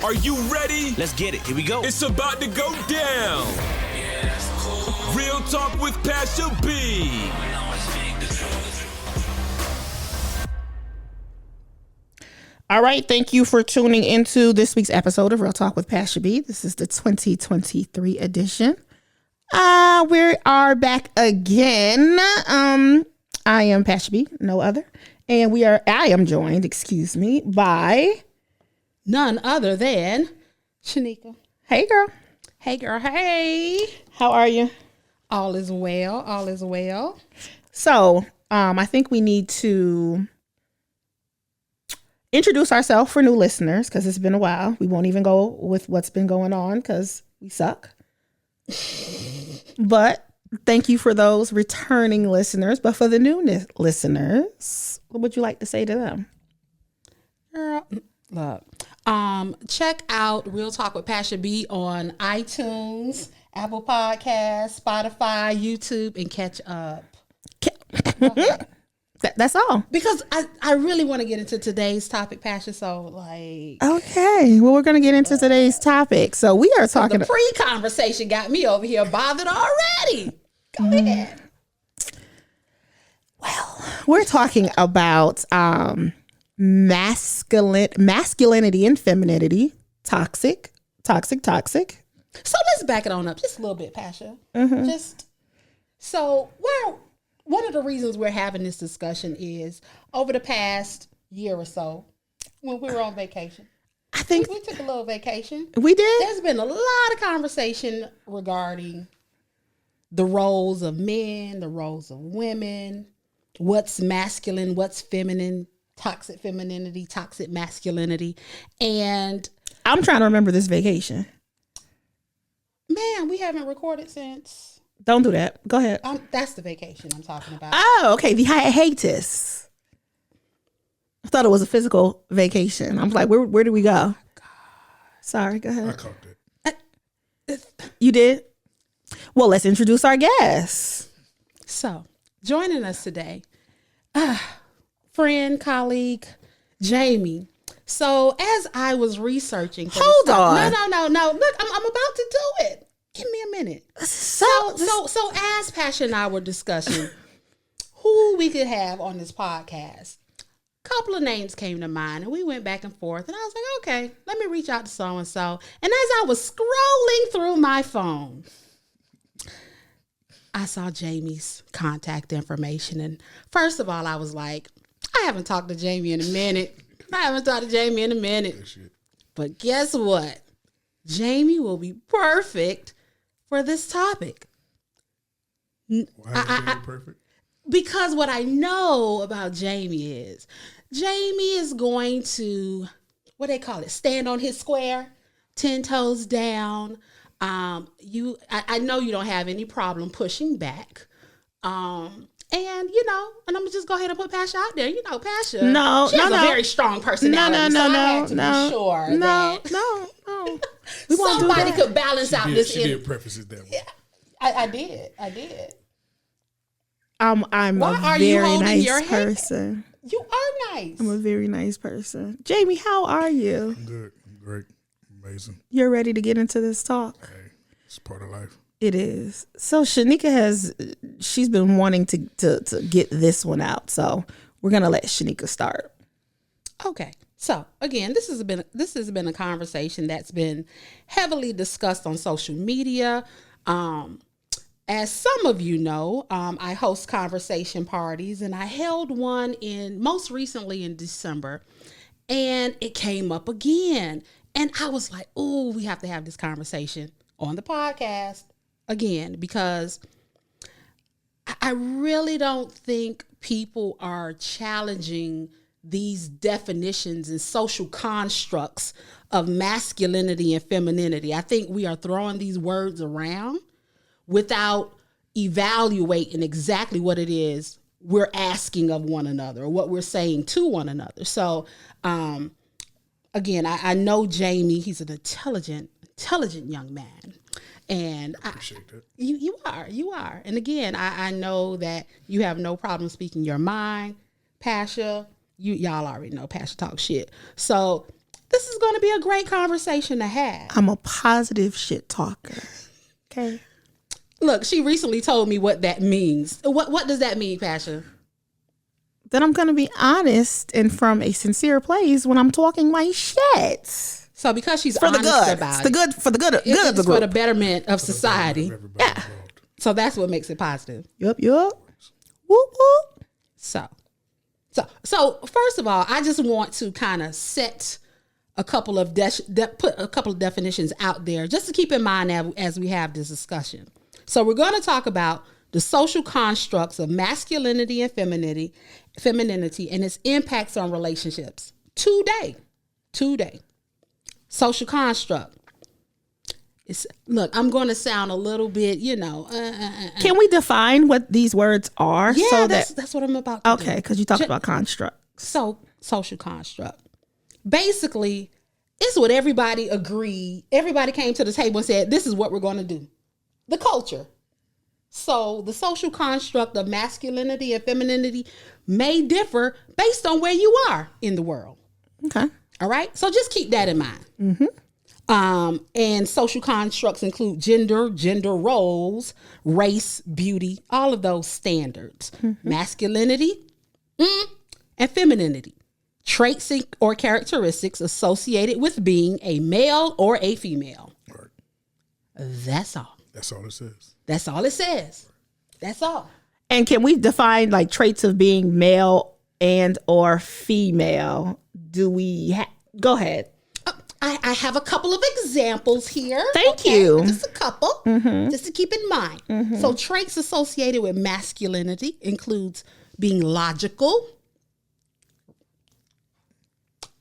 Are you ready? Let's get it. Here we go. It's about to go down. Real Talk with Pasha B. All right, thank you for tuning into this week's episode of Real Talk with Pasha B. This is the 2023 edition. We are back again. I am Pasha B, no other. And I am joined, by none other than Sheneka. Hey girl. Hey girl, hey. How are you? All is well, all is well. So, I think we need to introduce ourselves for new listeners because it's been a while. We won't even go with what's been going on because we suck. But thank you for those returning listeners. But for the new listeners, what would you like to say to them? Girl, look, check out Real Talk with Pasha B on iTunes, Apple Podcasts, Spotify, YouTube, and catch up. That's all. Because I really want to get into today's topic, Pasha. So, okay. Well, we're going to get into today's topic. So, we are talking. The pre-conversation got me over here bothered already. Go ahead. Well, we're talking about masculinity and femininity. Toxic. So, let's back it on up just a little bit, Pasha. One of the reasons we're having this discussion is over the past year or so, when we were on vacation. I think we took a little vacation. We did. There's been a lot of conversation regarding the roles of men, the roles of women, what's masculine, what's feminine, toxic femininity, toxic masculinity. And I'm trying to remember this vacation. Man, we haven't recorded since... Don't do that. Go ahead. That's the vacation I'm talking about. Oh, okay. The hiatus. I thought it was a physical vacation. I'm like, where did we go? Sorry, go ahead. I caught that. You did? Well, let's introduce our guests. So, joining us today, friend, colleague, Jamie. So, as I was researching... Hold on. No. Look, I'm about to do it. Give me a minute. So as Pasha and I were discussing who we could have on this podcast, a couple of names came to mind, and we went back and forth. And I was like, okay, let me reach out to so and so. And as I was scrolling through my phone, I saw Jamie's contact information. And first of all, I was like, I haven't talked to Jamie in a minute. But guess what? Jamie will be perfect for this topic. Why is Jamie perfect? Because what I know about Jamie is going to, what they call it, stand on his square, 10 toes down. I know you don't have any problem pushing back. And I'm just go ahead and put Pasha out there. Pasha. She has a very strong personality. No. Somebody could balance out this. She did preface it that way. Yeah, I did. I'm a very nice person. You are nice. I'm a very nice person. Jamie, how are you? I'm good. I'm great. Amazing. You're ready to get into this talk? Hey, it's part of life. It is. So Sheneka she's been wanting to get this one out. So we're going to let Sheneka start. Okay. So again, this has been a conversation that's been heavily discussed on social media. As some of you know, I host conversation parties, and I held one most recently in December, and it came up again. And I was like, "Oh, we have to have this conversation on the podcast again," because I really don't think people are challenging these definitions and social constructs of masculinity and femininity. I think we are throwing these words around without evaluating exactly what it is we're asking of one another or what we're saying to one another. So, again, I know Jamie, he's an intelligent young man. And I appreciate that. You are. And again, I know that you have no problem speaking your mind. Pasha, y'all already know Pasha talk shit. So this is going to be a great conversation to have. I'm a positive shit talker. Okay. Look, she recently told me what that means. What does that mean, Pasha? That I'm going to be honest and from a sincere place when I'm talking my shit. So because she's For the honest good. about It's the good for the good. Good of the it's for the group. betterment of society. Everybody Yeah. involved. So that's what makes it positive. Yup. Whoop whoop. So first of all, I just want to kind of set a couple of put a couple of definitions out there just to keep in mind as we have this discussion. So we're going to talk about the social constructs of masculinity and femininity and its impacts on relationships today. Social construct. Look, I'm going to sound a little bit, Can we define what these words are? Yeah, so that's what I'm about to do. okay, because you talked about construct. So, social construct. Basically, it's what everybody agreed. Everybody came to the table and said, this is what we're going to do. The culture. So, the social construct of masculinity and femininity may differ based on where you are in the world. Okay. All right? So, just keep that in mind. Mm-hmm. And social constructs include gender roles, race, beauty, all of those standards. Mm-hmm. Masculinity and femininity. Traits or characteristics associated with being a male or a female. Right. That's all. That's all it says. That's all it says. That's all. And can we define like traits of being male and or female? Do we go ahead? I have a couple of examples here. Thank you. Just a couple, just to keep in mind. Mm-hmm. So traits associated with masculinity includes being logical.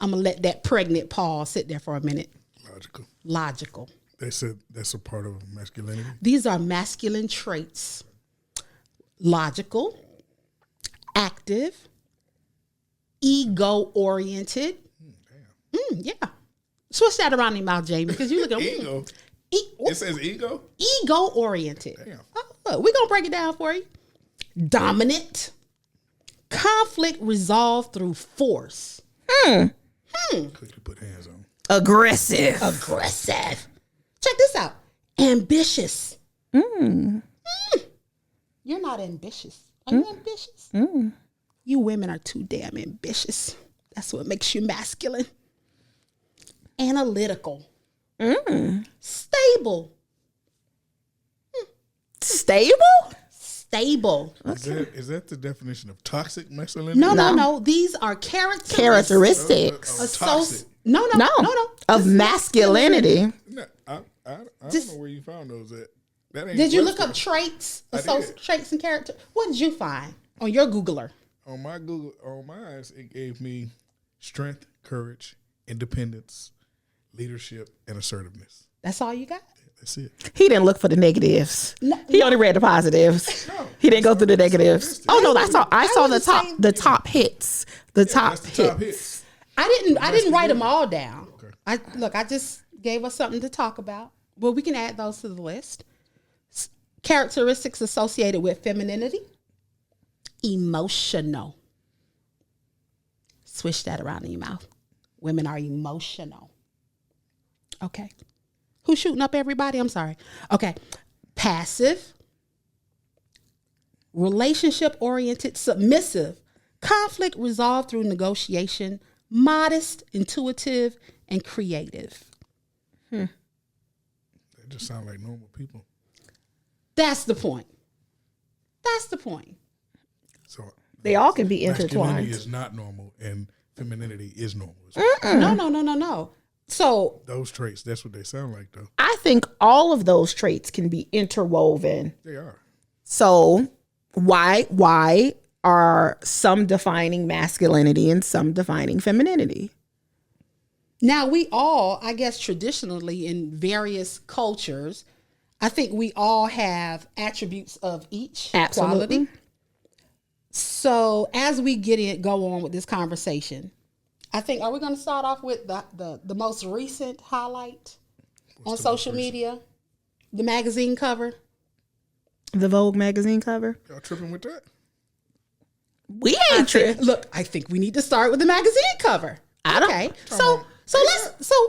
I'm going to let that pregnant pause sit there for a minute. Logical. They said that's a part of masculinity. These are masculine traits. Logical, active, ego-oriented. Yeah. Switch that around in your mouth, Jamie, because you look at Ego. It says ego? Ego-oriented. Damn. We're going to break it down for you. Dominant. Conflict resolved through force. Quickly put hands on. Aggressive. Aggressive. Check this out. Ambitious. You're not ambitious. Are you ambitious? You women are too damn ambitious. That's what makes you masculine. Analytical. Stable. Stable. Is that the definition of toxic masculinity? No. These are Characteristics. Of toxic. No. Of masculinity. No, I don't know where you found those at. That ain't Did you look Webster. up traits? I did. Traits and character? What did you find on your Googler? On mine, it gave me strength, courage, independence, leadership, and assertiveness. That's all you got? That's it. He didn't look for the negatives. He only read the positives. He didn't go through the negatives. Oh no, that's all. I saw the top hits. The top hits. I didn't write them all down. Okay. I just gave us something to talk about. Well, we can add those to the list. Characteristics associated with femininity. Emotional. Swish that around in your mouth. Women are emotional. Okay. Who's shooting up everybody? I'm sorry. Okay. Passive. Relationship-oriented, submissive. Conflict resolved through negotiation. Modest, intuitive, and creative. They just sound like normal people. That's the point. So They all can be intertwined. masculinity is not normal, and femininity is normal. No. So Those traits, that's what they sound like, though. I think all of those traits can be interwoven. They are. So why are some defining masculinity and some defining femininity? now we all, I guess, traditionally in various cultures, I think we all have attributes of each Absolutely. quality. So as we go on with this conversation, I think, are we going to start off with the most recent highlight on social media? The magazine cover? The Vogue magazine cover? Y'all tripping with that? We ain't tripping. Look, I think we need to start with the magazine cover. I don't- Okay. So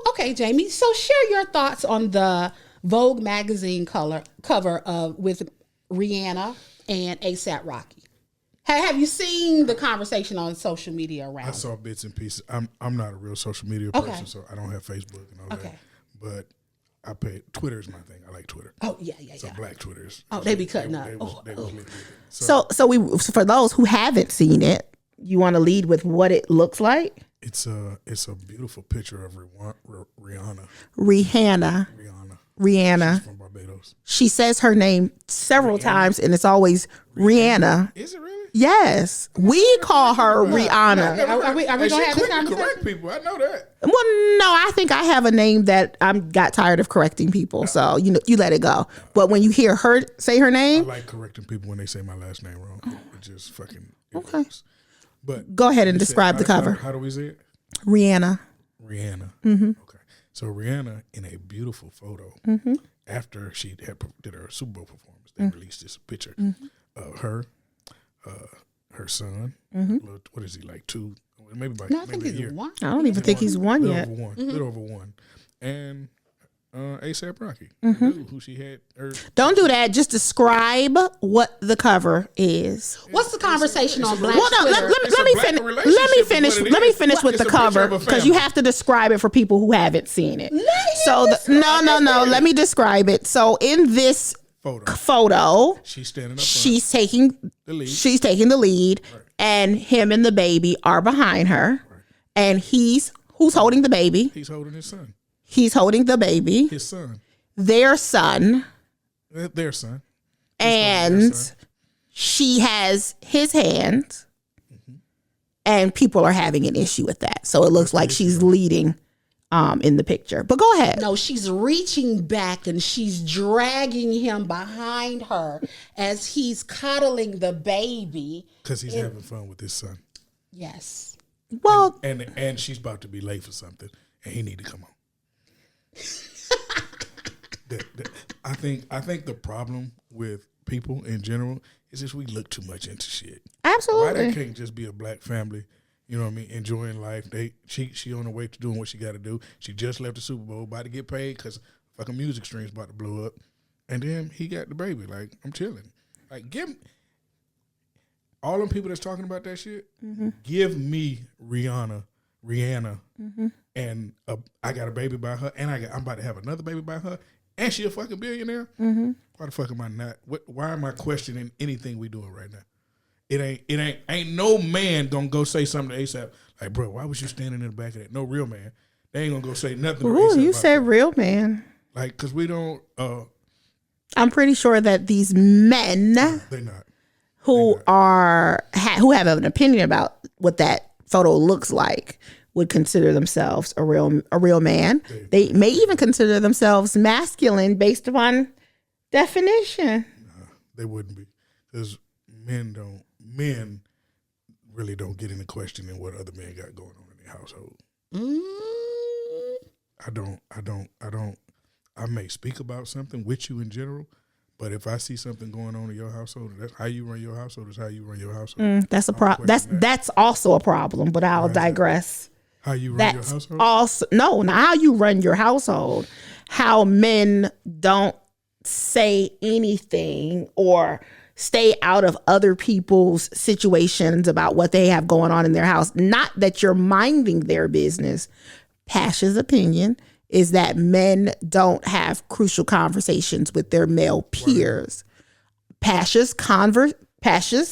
Okay, Jamie. So share your thoughts on the Vogue magazine cover of with Rihanna and ASAP Rocky. Have you seen the conversation on social media around? I saw bits and pieces. I'm not a real social media person, so I don't have Facebook and all that. But I pay. Twitter's my thing. I like Twitter. Oh yeah. So Black Twitters. Oh, they be cutting up. They was lit with it. So for those who haven't seen it, you want to lead with what it looks like? It's a beautiful picture of Rihanna. Rihanna. She's from Barbados. She says her name several times, and it's always Rihanna. Is it really? Yes, we call her Rihanna. Are we going to have this conversation? Correct people. I know that. Well, no, I think I have a name that I got tired of correcting people, so you let it go. But when you hear her say her I name, like correcting people when they say my last name wrong. It just fucking Okay. works. But go ahead and describe the cover. How do we say it? Rihanna. Mm-hmm. Okay. So Rihanna in a beautiful photo after she did her Super Bowl performance, they released this picture of her, her son. What is he, like 2? Maybe by No, I think maybe a he's year. 1. I don't even think he's won yet. Little over one. And ASAP Rocky, who she had. Don't do that. Just describe what the cover is. What's the conversation on Black Well, no, Twitter? let me finish with the cover because you have to describe it for people who haven't seen it. No. Let me describe it. So in this photo, she's standing up. She's taking the lead, and him and the baby are behind her, and who's holding the baby? He's holding his son. He's holding the baby. His son. Their son. Their son. And she has his hand. And people are having an issue with that. So it looks like she's leading in the picture. But go ahead. No, she's reaching back and she's dragging him behind her as he's coddling the baby. Because he's having fun with his son. Yes. Well, and she's about to be late for something, and he need to come home. I think the problem with people in general is just we look too much into shit. Absolutely. Why that can't just be a black family, you know what I mean, enjoying life. She on her way to doing what she got to do. She just left the Super Bowl, about to get paid because fucking music stream's about to blow up. And then he got the baby. Like, I'm chilling. Like, give all them people that's talking about that shit, give me Rihanna, and I got a baby by her, and I'm about to have another baby by her, and she a fucking billionaire. Why the fuck am I not? Why am I questioning anything we doing right now? It ain't no man gonna go say something to ASAP like, bro, why was you standing in the back of that? No real man. They ain't gonna go say nothing. Ooh, you said real man. Like, cause we don't. I'm pretty sure that these men, they're not. Who have an opinion about what that photo looks like would consider themselves a real man. They may even consider themselves masculine based upon definition. Nah, they wouldn't be, because men really don't get into questioning what other men got going on in their household. I may speak about something with you in general, but if I see something going on in your household, that's how you run your household. Is how you run your household. That's a problem. That's also a problem. But I'll digress. How you run your household? Also, not how you run your household. How men don't say anything or stay out of other people's situations about what they have going on in their house. Not that you're minding their business. Pasha's opinion is that men don't have crucial conversations with their male peers. Pasha's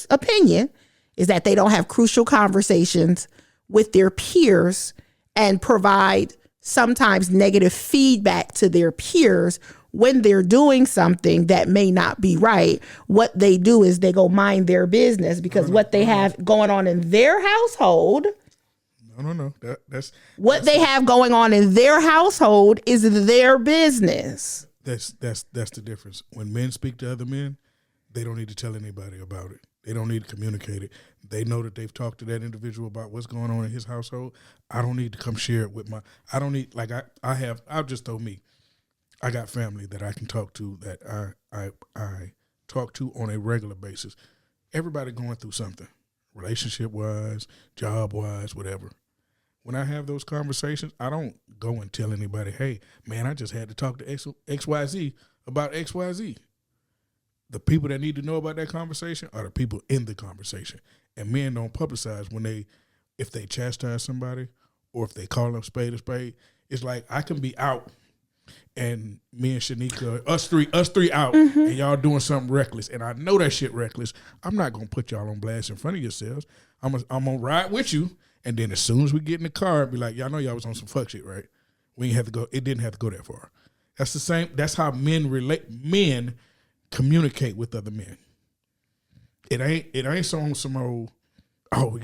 opinion is that they don't have crucial conversations with their peers and provide sometimes negative feedback to their peers when they're doing something that may not be right. What they do is they go mind their business because what they have going on in their household. No. That's they have going on in their household is their business. That's the difference. When men speak to other men, they don't need to tell anybody about it. They don't need to communicate it. They know that they've talked to that individual about what's going on in his household. I don't need to come share it with I've just told me, I got family that I can talk to, that I talk to on a regular basis. Everybody going through something, relationship wise, job wise, whatever. when I have those conversations, I don't go and tell anybody, hey, man, I just had to talk to XYZ about XYZ. The people that need to know about that conversation are the people in the conversation. And men don't publicize if they chastise somebody or if they call them spade a spade. It's like I can be out and me and Sheneka, us three out, and y'all doing something reckless. And I know that shit reckless. I'm not going to put y'all on blast in front of yourselves. I'm going to ride with you. And then as soon as we get in the car, be like, y'all know y'all was on some fuck shit, right? We ain't have to go. It didn't have to go that far. That's the same. That's how men communicate with other men. It ain't some old, oh,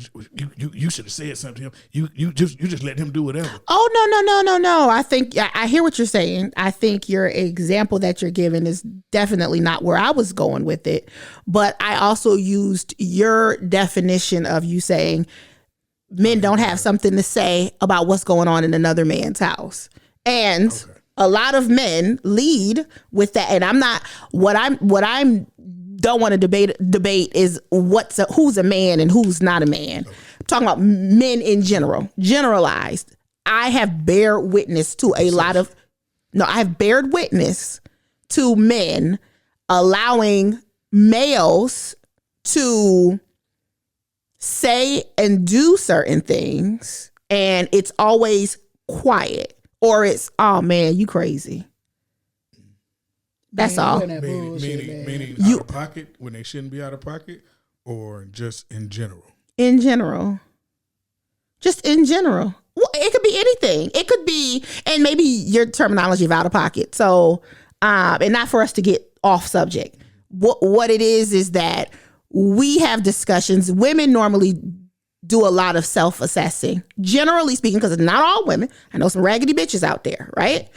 you should have said something to him. You just let him do whatever. Oh, no. I think I hear what you're saying. I think your example that you're giving is definitely not where I was going with it. But I also used your definition of you saying men don't have something to say about what's going on in another man's house. And a lot of men lead with that. And I'm not, what I'm don't want to debate is who's a man and who's not a man. I'm talking about men in general, generalized. I have bear witness to I have bared witness to men allowing males to say and do certain things, and it's always quiet, or it's, oh man, you crazy. That's all. Meaning out of pocket when they shouldn't be out of pocket, or just in general? In general. Just in general. Well, it could be anything. It could be, and maybe your terminology of out of pocket. So, and not for us to get off subject. What it is that we have discussions. Women normally do a lot of self-assessing, generally speaking, because it's not all women. I know some raggedy bitches out there, right?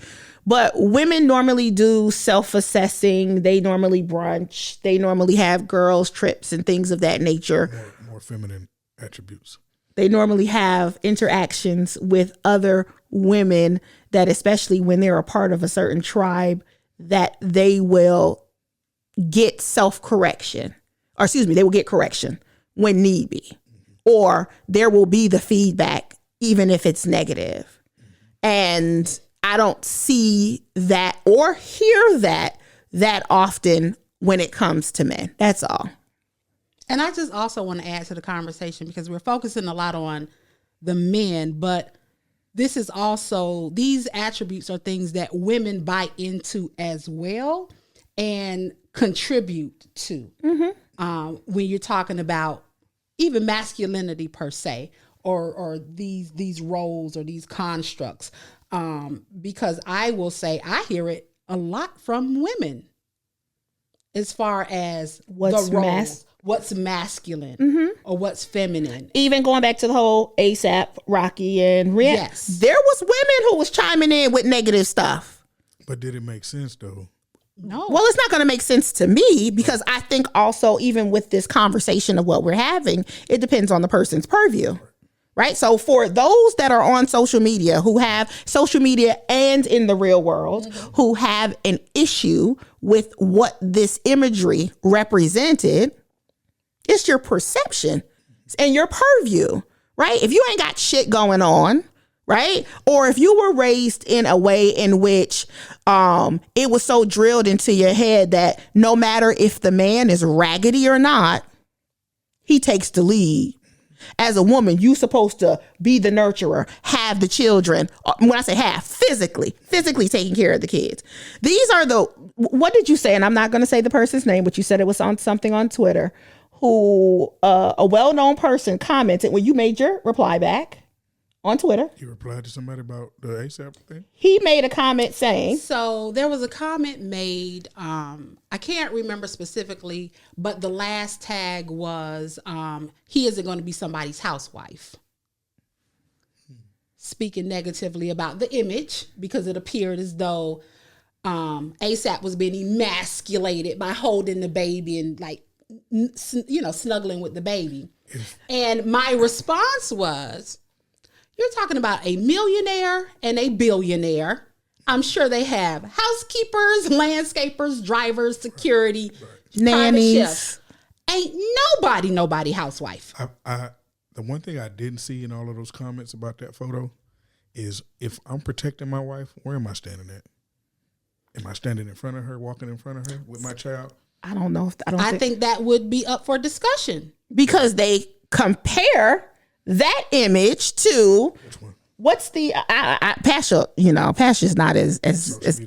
But women normally do self-assessing. They normally brunch. They normally have girls' trips and things of that nature. More feminine attributes. They normally have interactions with other women that, especially when they're a part of a certain tribe, that they will get self-correction. Or excuse me, they will get correction when need be. Or there will be the feedback, even if it's negative. And I don't see that or hear that often when it comes to men. That's all. And I just also want to add to the conversation, because we're focusing a lot on the men, but this is also, these attributes are things that women buy into as well and contribute to. When you're talking about even masculinity per se, or these roles or these constructs. Because I will say I hear it a lot from women as far as the roles, what's masculine or what's feminine. Even going back to the whole ASAP, Rocky, and Rihanna. Yes. There was women who was chiming in with negative stuff. But did it make sense though? No. Well, it's not going to make sense to me, because I think also, even with this conversation of what we're having, it depends on the person's purview. Right. So for those that are on social media, who have social media and in the real world, who have an issue with what this imagery represented, it's your perception and your purview. Right. If you ain't got shit going on, right, or if you were raised in a way in which it was so drilled into your head that no matter if the man is raggedy or not, he takes the lead. As a woman, you supposed to be the nurturer, have the children. When I say have, physically taking care of the kids. These are what did you say? And I'm not going to say the person's name, but you said it was on something on Twitter, who a well-known person commented when you made your reply back on Twitter. You replied to somebody about the ASAP thing? He made a comment saying. So there was a comment made, I can't remember specifically, but the last tag was, he isn't going to be somebody's housewife. Speaking negatively about the image, because it appeared as though ASAP was being emasculated by holding the baby and snuggling with the baby. And my response was, you're talking about a millionaire and a billionaire. I'm sure they have housekeepers, landscapers, drivers, security, nannies. chefs. Ain't nobody housewife. The the one thing I didn't see in all of those comments about that photo is if I'm protecting my wife, where am I standing at? Am I standing in front of her, walking in front of her with my child? I don't know if I think that would be up for discussion because they compare that image to Which one? what's the Pasha. Pasha's not as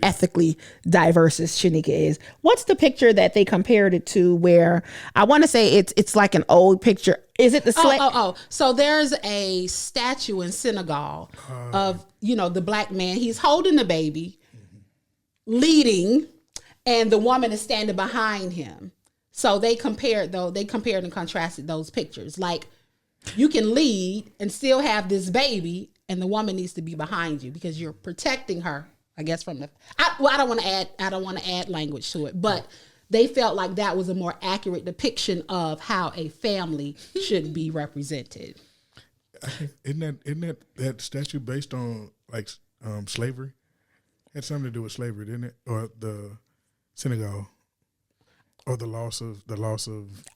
ethically diverse as Sheneka is. What's the picture that they compared it to? Where I want to say it's like an old picture. Is it the slave? So there's a statue in Senegal of the black man. He's holding the baby, leading, and the woman is standing behind him. So they compared and contrasted those pictures. Like, you can lead and still have this baby, and the woman needs to be behind you because you're protecting her, I guess, from the. I don't want to add language to it, but they felt like that was a more accurate depiction of how a family should be represented. Isn't that statue based on like slavery? Had something to do with slavery, didn't it? Or the Senegal, or the loss of.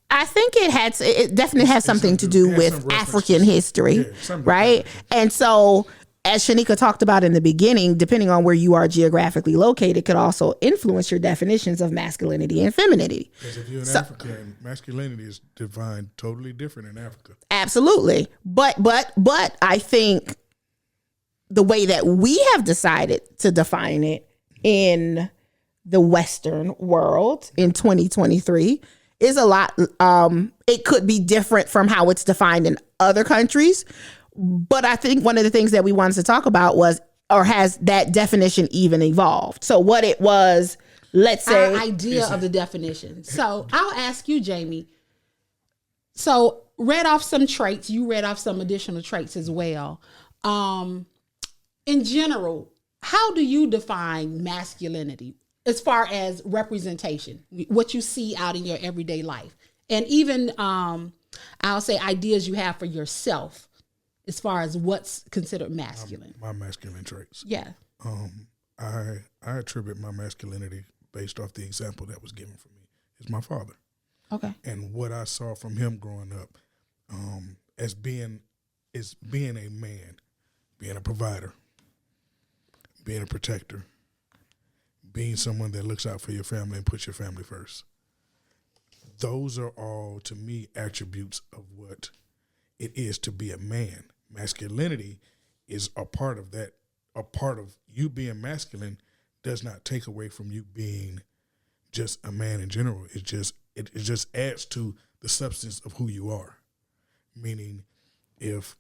I think it definitely has something to do with African history, right? And so, as Sheneka talked about in the beginning, depending on where you are geographically located, could also influence your definitions of masculinity and femininity. Because if you're in Africa, masculinity is defined totally different in Africa. Absolutely, but I think the way that we have decided to define it in the Western world in 2023 is a lot. It could be different from how it's defined in other countries. But I think one of the things that we wanted to talk about was, or has that definition even evolved? So what it was, let's say. Our idea of the definition. So I'll ask you, Jamie. So read off some traits. You read off some additional traits as well. In general, how do you define masculinity as far as representation, what you see out in your everyday life? And even, I'll say, ideas you have for yourself as far as what's considered masculine. My masculine traits. Yeah. I attribute my masculinity based off the example that was given for me. Is my father. Okay. And what I saw from him growing up as being a man, being a provider, being a protector, being someone that looks out for your family and puts your family first. Those are all, to me, attributes of what it is to be a man. Masculinity is a part of that. A part of you being masculine does not take away from you being just a man in general. It just adds to the substance of who you are. Meaning, if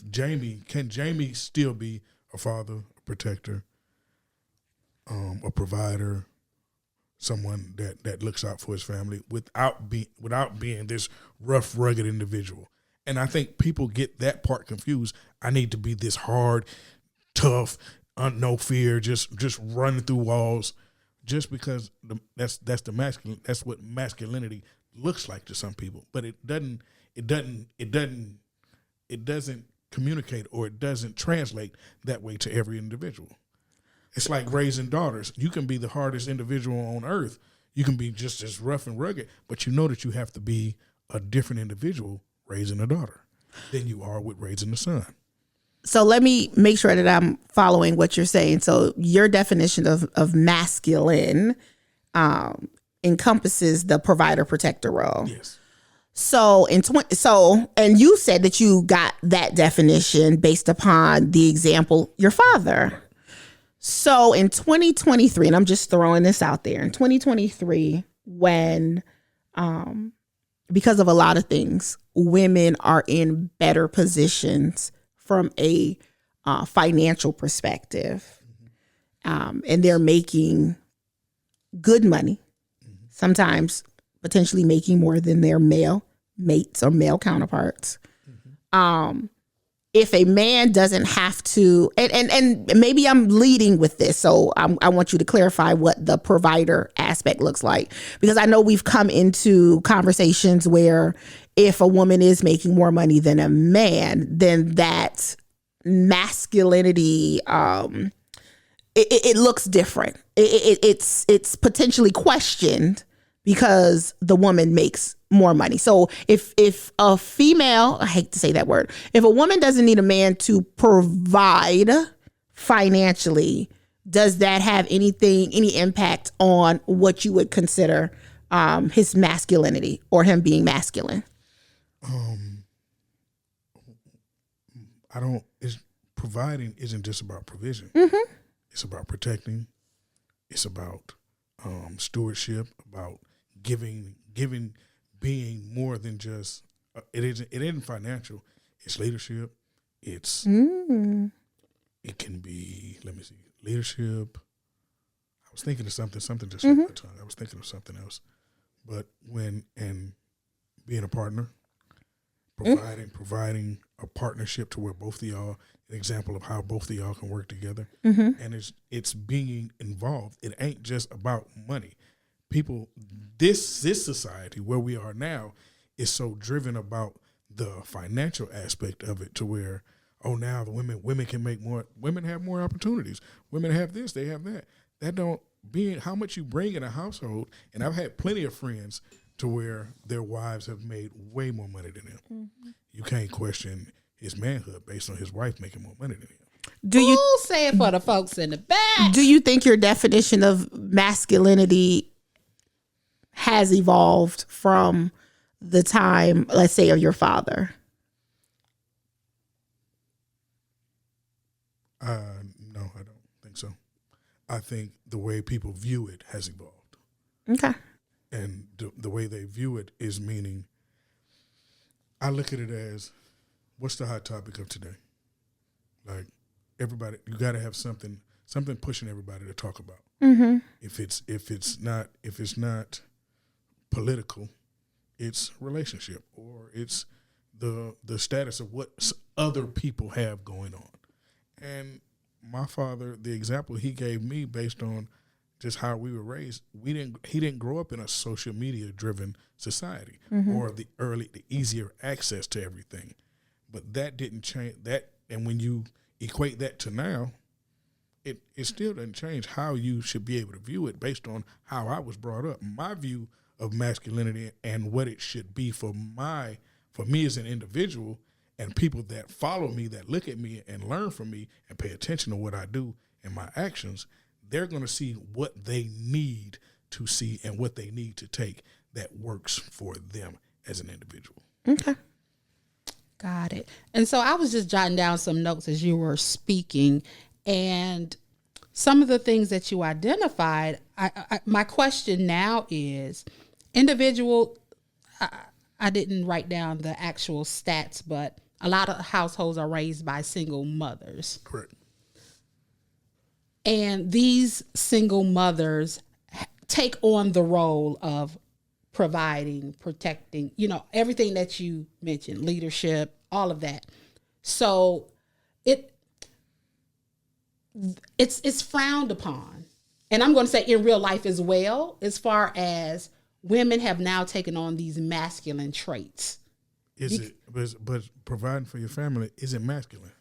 Jamie still be a father, a protector, a provider, someone that looks out for his family without being this rough, rugged individual. And I think people get that part confused. I need to be this hard, tough, no fear, just running through walls, just because that's the masculine. That's what masculinity looks like to some people, but it doesn't communicate, or it doesn't translate that way to every individual. It's like raising daughters. You can be the hardest individual on earth. You can be just as rough and rugged, but you know that you have to be a different individual raising a daughter than you are with raising a son. So let me make sure that I'm following what you're saying. So your definition of masculine encompasses the provider protector role. Yes. So and you said that you got that definition based upon the example your father. So in 2023, and I'm just throwing this out there, in 2023, when because of a lot of things, women are in better positions from a financial perspective, and they're making good money, sometimes potentially making more than their male mates or male counterparts. If a man doesn't have to, and maybe I'm leading with this, so I want you to clarify what the provider aspect looks like, because I know we've come into conversations where if a woman is making more money than a man, then that masculinity, it looks different. It's potentially questioned because the woman makes more money. So if a female, I hate to say that word, if a woman doesn't need a man to provide financially, does that have any impact on what you would consider his masculinity or him being masculine? Providing isn't just about provision. It's about protecting. It's about stewardship, about giving, being more than just, it isn't financial. It's leadership. It's, it can be, let me see, leadership. I was thinking of something just slipped my tongue. I was thinking of something else. But and being a partner, providing a partnership to where both of y'all, an example of how both of y'all can work together. And it's being involved. It ain't just about money. People, this society where we are now is so driven about the financial aspect of it to where, oh, now the women can make more, women have more opportunities. Women have this, they have that. That don't, being how much you bring in a household, and I've had plenty of friends to where their wives have made way more money than them. You can't question his manhood based on his wife making more money than him. Do you say it for the folks in the back? Do you think your definition of masculinity has evolved from the time, let's say, of your father? No, I don't think so. I think the way people view it has evolved. Okay. And the way they view it is meaning, I look at it as, what's the hot topic of today? Like, everybody, you got to have something pushing everybody to talk about. If it's not political, it's relationship, or it's the status of what other people have going on. And my father, the example he gave me based on just how we were raised, he didn't grow up in a social media driven society or the easier access to everything. But that didn't change that. And when you equate that to now, it still doesn't change how you should be able to view it based on how I was brought up. My view of masculinity and what it should be for me as an individual, and people that follow me, that look at me and learn from me and pay attention to what I do and my actions, they're going to see what they need to see and what they need to take that works for them as an individual. Okay. Got it. And so I was just jotting down some notes as you were speaking, and some of the things that you identified, my question now is, individual, I didn't write down the actual stats, but a lot of households are raised by single mothers. Correct. And these single mothers take on the role of providing, protecting, everything that you mentioned, leadership, all of that. So it's frowned upon. And I'm going to say in real life as well, as far as women have now taken on these masculine traits. But providing for your family isn't masculine.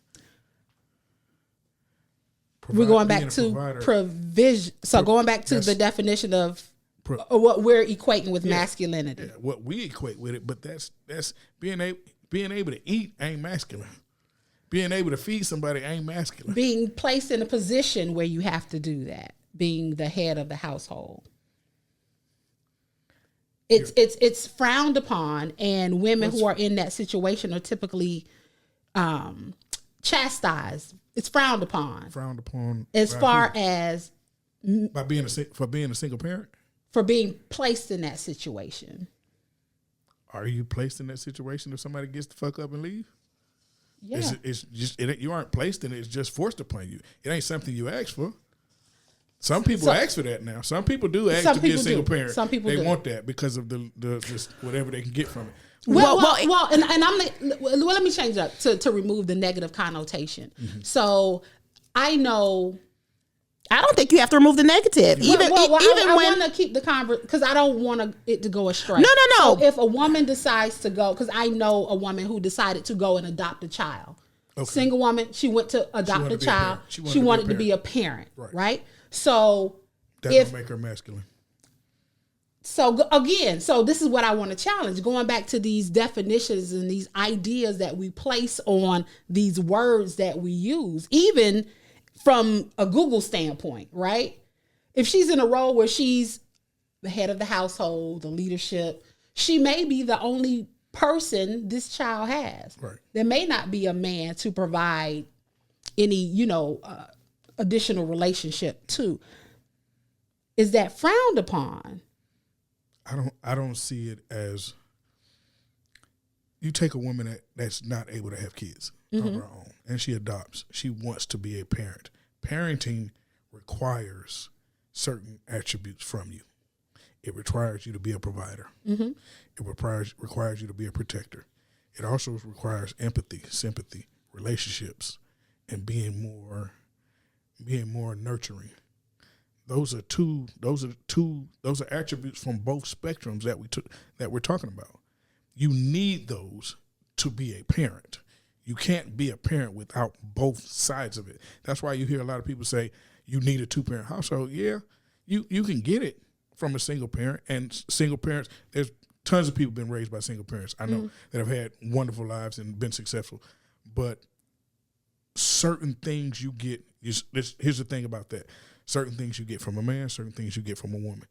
We're going back to provision. So going back to the definition of what we're equating with masculinity. Yeah, what we equate with it, but that's being able to eat ain't masculine. Being able to feed somebody ain't masculine. Being placed in a position where you have to do that, being the head of the household. It's frowned upon, and women who are in that situation are typically chastised. It's frowned upon. Frowned upon as far as by being a single parent. For being placed in that situation. Are you placed in that situation if somebody gets the fuck up and leave? Yeah. You aren't placed in it. It's just forced upon you. It ain't something you ask for. Some people ask for that now. Some people do ask to be a single parent. Some people they want that because of the whatever they can get from it. Well, and let me change up to remove the negative connotation. Mm-hmm. So I know. I don't think you have to remove the negative. I want to keep the conversation because I don't want it to go astray. No. So if a woman decides to go, because I know a woman who decided to go and adopt a child. Okay. Single woman, she went to adopt a child. She wanted to be a parent, right? So that don't make her masculine. So this is what I want to challenge, going back to these definitions and these ideas that we place on these words that we use, even from a Google standpoint, right? If she's in a role where she's the head of the household, the leadership, she may be the only person this child has. Right. There may not be a man to provide any, additional relationship to. Is that frowned upon? I don't see it as, you take a woman that's not able to have kids of her own and she adopts. She wants to be a parent. Parenting requires certain attributes from you. It requires you to be a provider. It requires you to be a protector. It also requires empathy, sympathy, relationships, and being more nurturing. Those are attributes from both spectrums that we're talking about. You need those to be a parent. You can't be a parent without both sides of it. That's why you hear a lot of people say you need a 2-parent household. Yeah, you can get it from a single parent, and single parents, there's tons of people been raised by single parents. I know that have had wonderful lives and been successful, but certain things you get, here's the thing about that. Certain things you get from a man, certain things you get from a woman.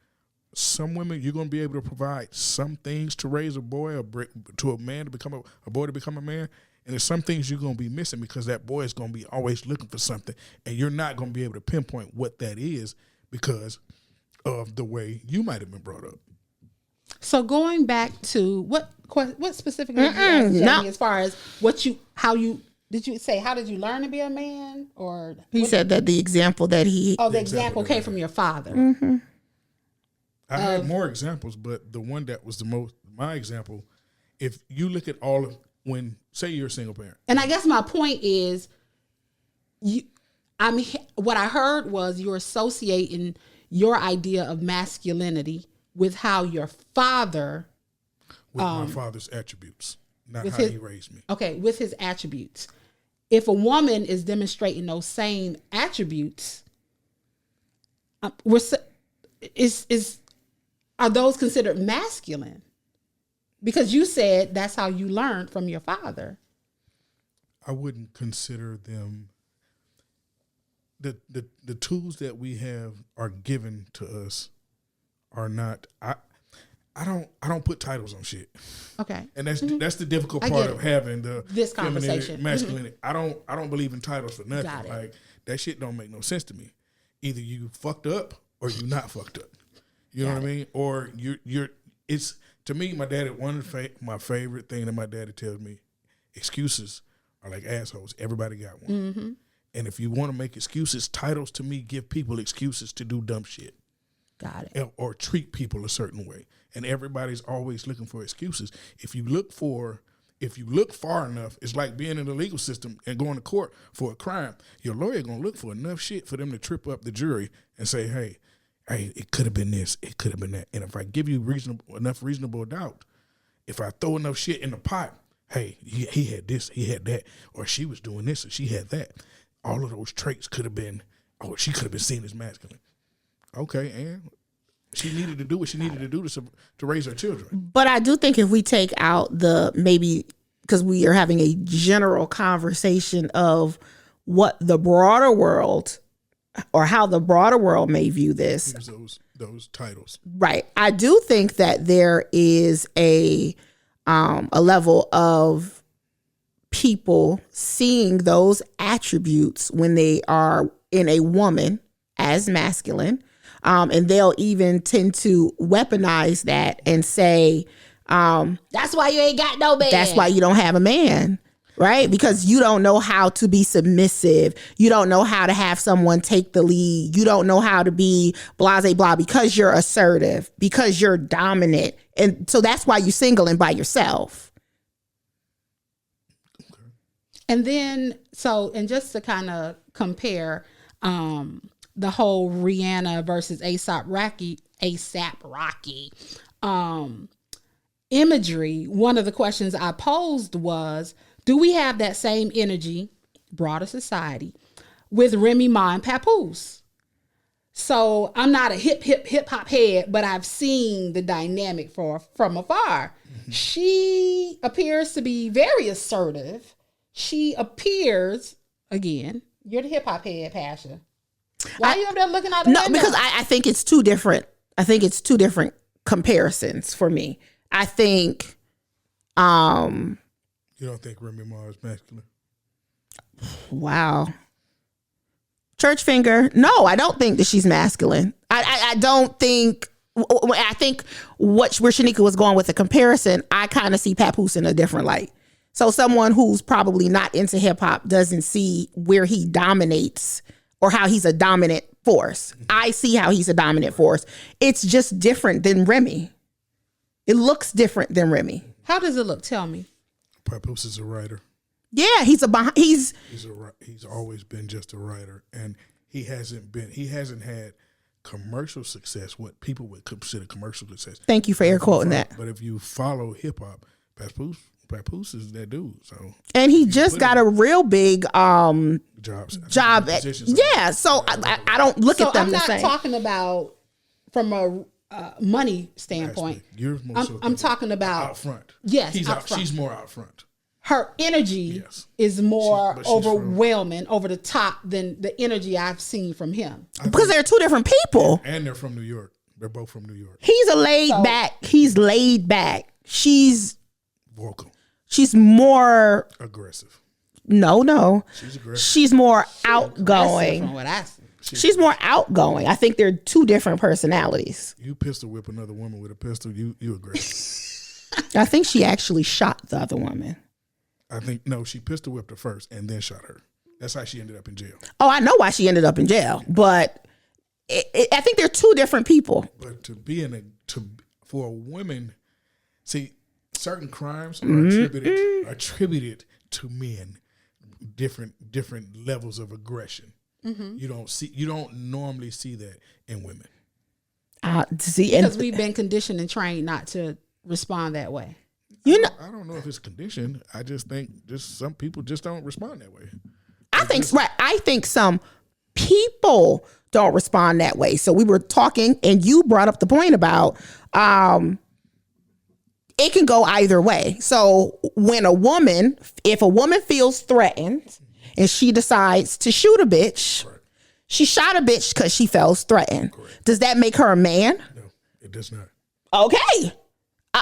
Some women, you're going to be able to provide some things to raise a boy, or to a man to become a boy to become a man. And there's some things you're going to be missing because that boy is going to be always looking for something. And you're not going to be able to pinpoint what that is because of the way you might have been brought up. So going back to what specifically did you ask me as far as how did you learn to be a man? Or he said that the example that he... Oh, the example came from your father. I had more examples, but the one that was my example, if you look at all of, say you're a single parent. And I guess my point is, what I heard was you're associating your idea of masculinity with how your father... With my father's attributes, not how he raised me. Okay, with his attributes. If a woman is demonstrating those same attributes, are those considered masculine? Because you said that's how you learned from your father. I wouldn't consider them. The tools that we have are given to us are not. I don't put titles on shit. Okay. And that's the difficult part of having this conversation. Masculinity. I don't believe in titles for nothing. Got it. Like that shit don't make no sense to me. Either you fucked up or you not fucked up. You know what I mean? Or you're it's to me, my daddy, my favorite thing that my daddy tells me, excuses are like assholes. Everybody got one. And if you want to make excuses, titles to me give people excuses to do dumb shit. Got it. Or treat people a certain way. And everybody's always looking for excuses. If you look far enough, it's like being in the legal system and going to court for a crime. Your lawyer gonna look for enough shit for them to trip up the jury and say, hey, it could have been this, it could have been that. And if I give you enough reasonable doubt, if I throw enough shit in the pot, hey, he had this, he had that, or she was doing this and she had that. All of those traits could have been, she could have been seen as masculine. Okay, and she needed to do what she needed to do to raise her children. But I do think if we take out because we are having a general conversation of what the broader world or how the broader world may view this. Use those titles. Right. I do think that there is a level of people seeing those attributes when they are in a woman as masculine. And they'll even tend to weaponize that and say, that's why you ain't got no man. That's why you don't have a man, right? Because you don't know how to be submissive. You don't know how to have someone take the lead. You don't know how to be blase blah because you're assertive, because you're dominant. And so that's why you're single and by yourself. And then, and just to kind of compare, the whole Rihanna versus A$AP Rocky imagery, one of the questions I posed was, do we have that same energy, broader society, with Remy Ma and Papoose? So I'm not a hip hop head, but I've seen the dynamic from afar. Mm-hmm. She appears to be very assertive. She appears, again, you're the hip hop head, Pasha. Why are you up there looking out the window? No, because I think it's two different. I think it's two different comparisons for me. I think. You don't think Remy Ma is masculine? Wow. Church finger. No, I don't think that she's masculine. I don't think. I think where Sheneka was going with the comparison, I kind of see Papoose in a different light. So someone who's probably not into hip hop doesn't see where he dominates or how he's a dominant force. I see how he's a dominant force. It's just different than Remy. It looks different than Remy. How does it look? Tell me. Papoose is a writer. Yeah, he's always been just a writer, and he hasn't had commercial success, what people would consider commercial success. Thank you for air quoting that. But if you follow hip hop, Papoose is that dude. So, and he just got a real big job. Yeah, so I don't look at them the same. I'm not talking about from a money standpoint. I'm talking about out front. Yes, she's more out front. Her energy is more overwhelming, over the top than the energy I've seen from him. Because they're two different people. And they're from New York. They're both from New York. He's laid back. She's vocal. She's more aggressive. No. She's aggressive. She's more outgoing. From what I see. She's more outgoing. I think they're two different personalities. You pistol whip another woman with a pistol, you aggressive. I think she actually shot the other woman. She pistol whipped her first and then shot her. That's how she ended up in jail. Oh, I know why she ended up in jail, but I think they're two different people. But for a woman, see, certain crimes are attributed to men, different levels of aggression. Mm-hmm. You don't normally see that in women. Because we've been conditioned and trained not to respond that way. I don't know if it's conditioned. I just think some people just don't respond that way. I think some people don't respond that way. So we were talking, and you brought up the point about it can go either way. So if a woman feels threatened and she decides to shoot a bitch, right. She shot a bitch because she feels threatened. Correct. Does that make her a man? No, it does not. Okay.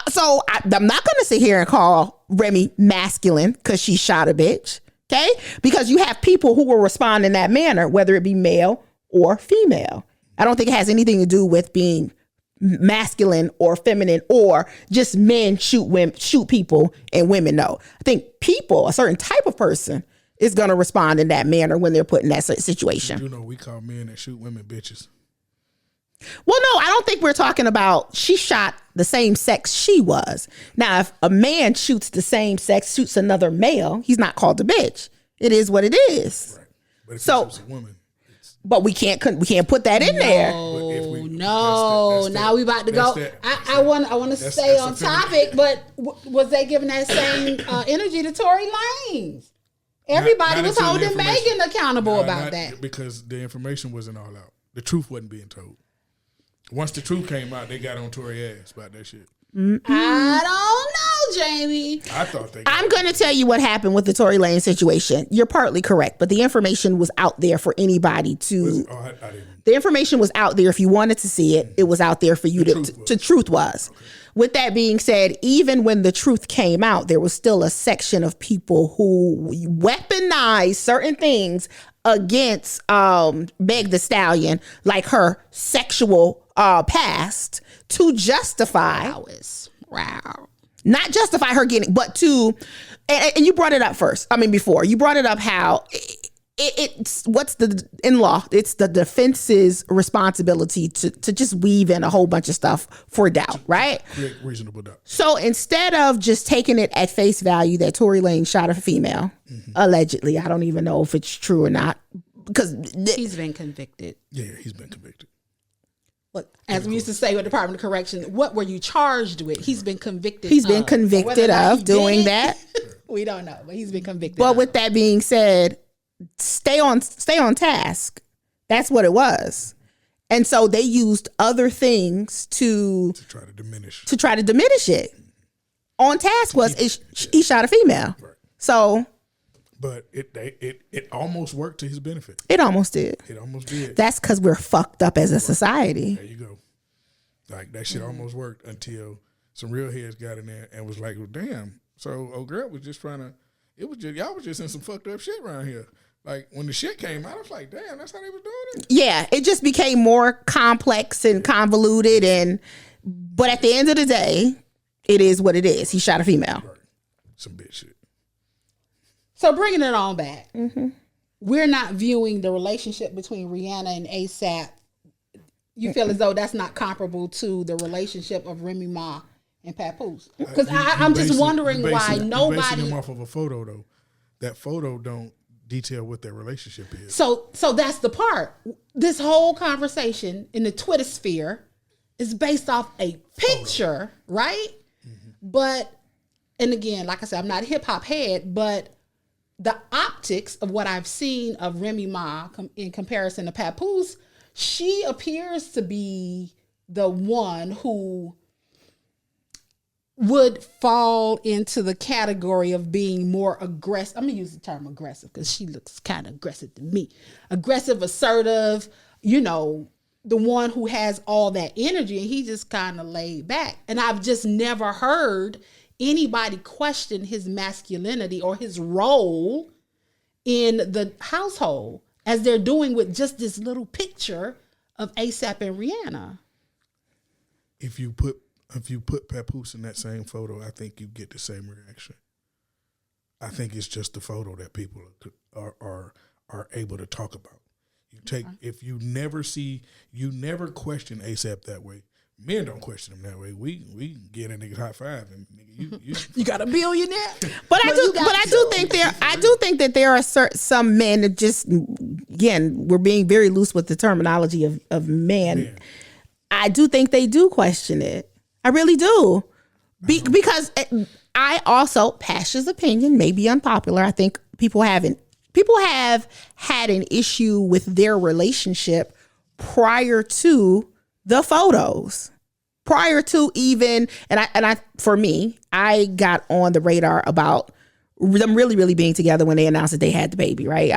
So I'm not going to sit here and call Remy masculine because she shot a bitch. Okay. Because you have people who will respond in that manner, whether it be male or female. I don't think it has anything to do with being masculine or feminine or just men shoot people and women no. I think a certain type of person is going to respond in that manner when they're put in that situation. We call men that shoot women bitches. Well, no, I don't think we're talking about she shot the same sex she was. Now, if a man shoots the same sex, shoots another male, he's not called a bitch. It is what it is. Right. But if he shoots a woman, but we can't put that in there. Now we about to go. I want to stay on topic, but was they giving that same energy to Tory Lanez? Everybody was holding Megan accountable about that because the information wasn't all out. The truth wasn't being told. Once the truth came out, they got on Tory ass about that shit. Mm-mm. I don't know, Jamie. I thought I'm going to tell you what happened with the Tory Lanez situation. You're partly correct, but the information was out there for anybody to. I didn't. The information was out there if you wanted to see it. It was out there for you to truth was. Okay. With that being said, even when the truth came out, there was still a section of people who weaponized certain things against Meg Thee Stallion, like her sexual past, to justify. Not justify her getting, but to, and you brought it up first. Before you brought it up how it's what's in law, it's the defense's responsibility to just weave in a whole bunch of stuff for doubt, right? Create reasonable doubt. So instead of just taking it at face value that Tory Lanez shot a female, allegedly, I don't even know if it's true or not, because he's been convicted. Yeah, he's been convicted. Look, as we used to say with Department of Corrections, what were you charged with? He's been convicted. He's been convicted of doing that. We don't know, but he's been convicted. But with that being said, stay on task. That's what it was. And so they used other things to try to diminish it. On task was he shot a female. Right. So, but it almost worked to his benefit. It almost did. It almost did. That's because we're fucked up as a society. There you go. Like that shit almost worked until some real heads got in there and was like, well, damn. So old girl was just trying to. Y'all was just in some fucked up shit around here. Like when the shit came out, I was like, damn, that's how they was doing it. Yeah, it just became more complex and convoluted, but at the end of the day, it is what it is. He shot a female. Right. Some bitch shit. So bringing it on back, we're not viewing the relationship between Rihanna and ASAP. You feel as though that's not comparable to the relationship of Remy Ma and Papoose? Because I'm just wondering why nobody. Basing them off of a photo though. That photo don't detail what their relationship is. So that's the part. This whole conversation in the Twitter sphere is based off a picture, right? But, and again, like I said, I'm not a hip hop head, but the optics of what I've seen of Remy Ma in comparison to Papoose, she appears to be the one who would fall into the category of being more aggressive. I'm going to use the term aggressive because she looks kind of aggressive to me. Aggressive, assertive, the one who has all that energy, and he just kind of laid back. And I've just never heard anybody question his masculinity or his role in the household as they're doing with just this little picture of ASAP and Rihanna. If you put Papoose in that same photo, I think you get the same reaction. I think it's just the photo that people are able to talk about. If you never question ASAP that way. Men don't question him that way. We get a nigga high five and nigga, you got a billionaire. But I do think that there are some men that just, again, we're being very loose with the terminology of men. I do think they do question it. I really do. Because I also, Pasha's opinion may be unpopular. I think people have had an issue with their relationship prior to the photos. Prior to even, for me, I got on the radar about them really, really being together when they announced that they had the baby, right?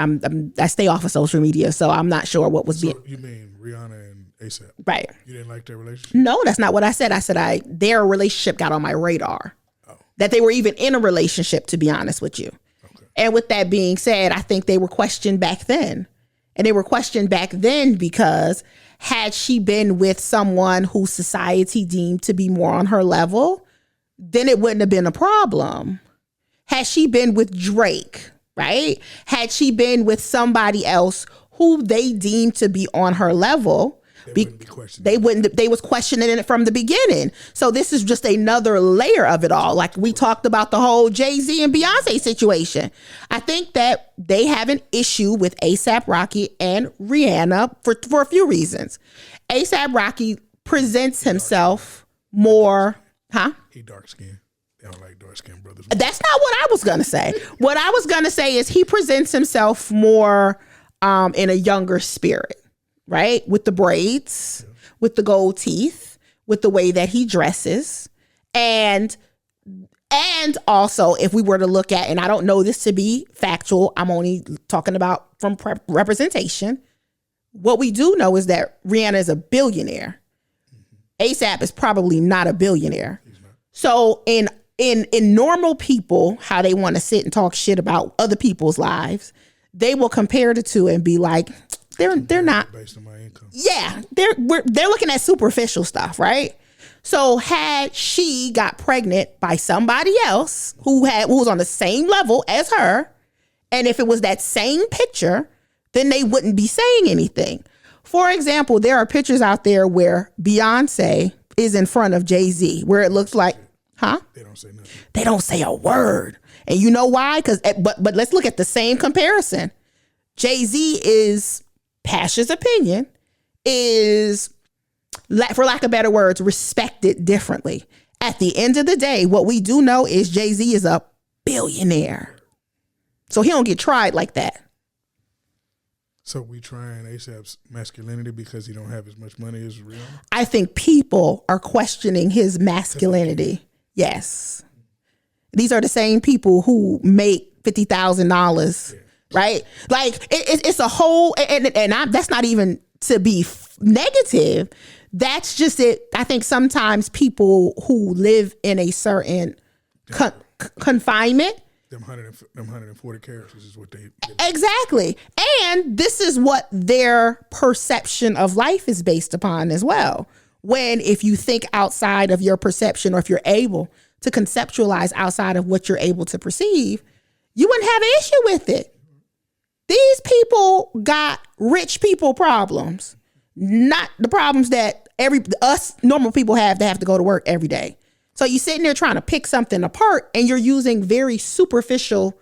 I stay off of social media, so I'm not sure what was being. You mean Rihanna and ASAP? Right. You didn't like their relationship? No, that's not what I said. I said their relationship got on my radar. Oh. That they were even in a relationship, to be honest with you. Okay. And with that being said, I think they were questioned back then. And they were questioned back then because had she been with someone who society deemed to be more on her level, then it wouldn't have been a problem. Had she been with Drake, right? Had she been with somebody else who they deemed to be on her level, they was questioning it from the beginning. So this is just another layer of it all. Like we talked about the whole Jay-Z and Beyonce situation. I think that they have an issue with A$AP Rocky and Rihanna for a few reasons. A$AP Rocky presents himself more, He dark skinned. They don't like dark skinned brothers. That's not what I was gonna say. What I was gonna say is he presents himself more in a younger spirit. Right? With the braids, with the gold teeth, with the way that he dresses. And also, if we were to look at, and I don't know this to be factual, I'm only talking about from representation. What we do know is that Rihanna is a billionaire. A$AP is probably not a billionaire. So in normal people, how they want to sit and talk shit about other people's lives, they will compare the two and be like, they're not based on my income. Yeah, they're looking at superficial stuff, right? So had she got pregnant by somebody else who was on the same level as her, and if it was that same picture, then they wouldn't be saying anything. For example, there are pictures out there where Beyonce is in front of Jay-Z, where it looks like, They don't say nothing. They don't say a word, and you know why? But let's look at the same comparison. Jay-Z is, Pasha's opinion, is, for lack of better words, respected differently. At the end of the day, what we do know is Jay-Z is a billionaire. So he don't get tried like that. So we trying ASAP's masculinity because he don't have as much money as Rihanna? I think people are questioning his masculinity. Yes. These are the same people who make $50,000, right? Like it's a whole, that's not even to be negative. That's just it. I think sometimes people who live in a certain confinement, Them 140 characters is what they exactly. And this is what their perception of life is based upon as well. When if you think outside of your perception, or if you're able to conceptualize outside of what you're able to perceive, you wouldn't have an issue with it. These people got rich people problems, not the problems that us normal people have to go to work every day. So you're sitting there trying to pick something apart, and you're using very superficial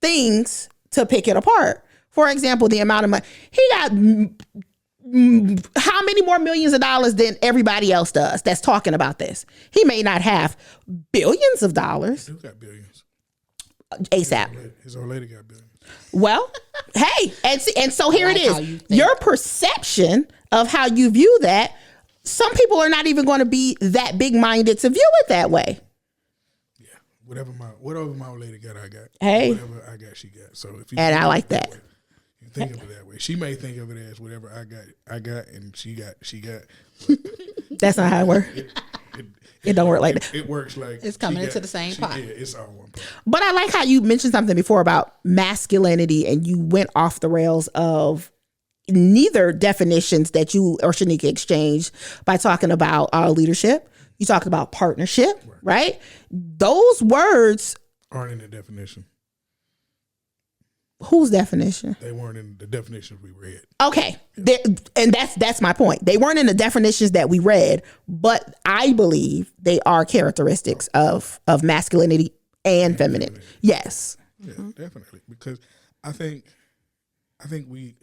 things to pick it apart. For example, the amount of money he got. How many more millions of dollars than everybody else does that's talking about this? He may not have billions of dollars. Who got billions? ASAP. His old lady got billions. Well, hey, and so here like it how you is. think. Your perception of how you view that. Some people are not even going to be that big-minded to view it that way. Yeah, whatever my old lady got, I got. Hey. Whatever I got, she got. So if you And I think like of it that. way, you think of it that way. She may think of it as whatever I got, and she got. That's not how it works. It don't work like that. It works like It's coming into the same pot. Yeah, it's all one pot. But I like how you mentioned something before about masculinity, and you went off the rails of neither definitions that you or Sheneka exchanged by talking about leadership. You talked about partnership, right? Those words Aren't in the definition. Whose definition? They weren't in the definitions we read. Okay. And that's my point. They weren't in the definitions that we read, but I believe they are characteristics of masculinity and femininity. Yes. Yeah, definitely. Because I think we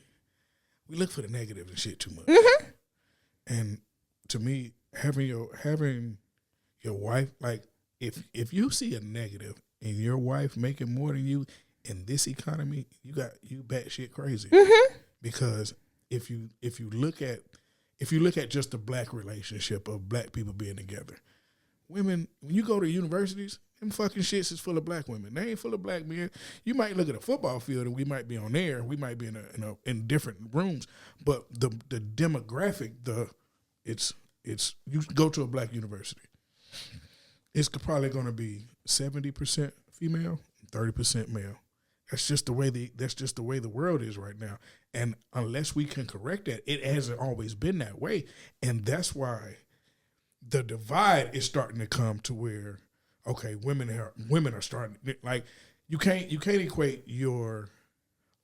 look for the negative and shit too much. Mm-hmm. And to me, having your wife, like if you see a negative in your wife making more than you in this economy, you batshit crazy. Mm-hmm. Because if you look at just the black relationship of black people being together, women, when you go to universities, them fucking shits is full of black women. They ain't full of black men. You might look at a football field and we might be on there. We might be in different rooms, but the demographic, it's you go to a black university, it's probably going to be 70% female, 30% male. That's just the way the world is right now. And unless we can correct that, it hasn't always been that way. And that's why the divide is starting to come to where, okay, women are starting, like you can't equate your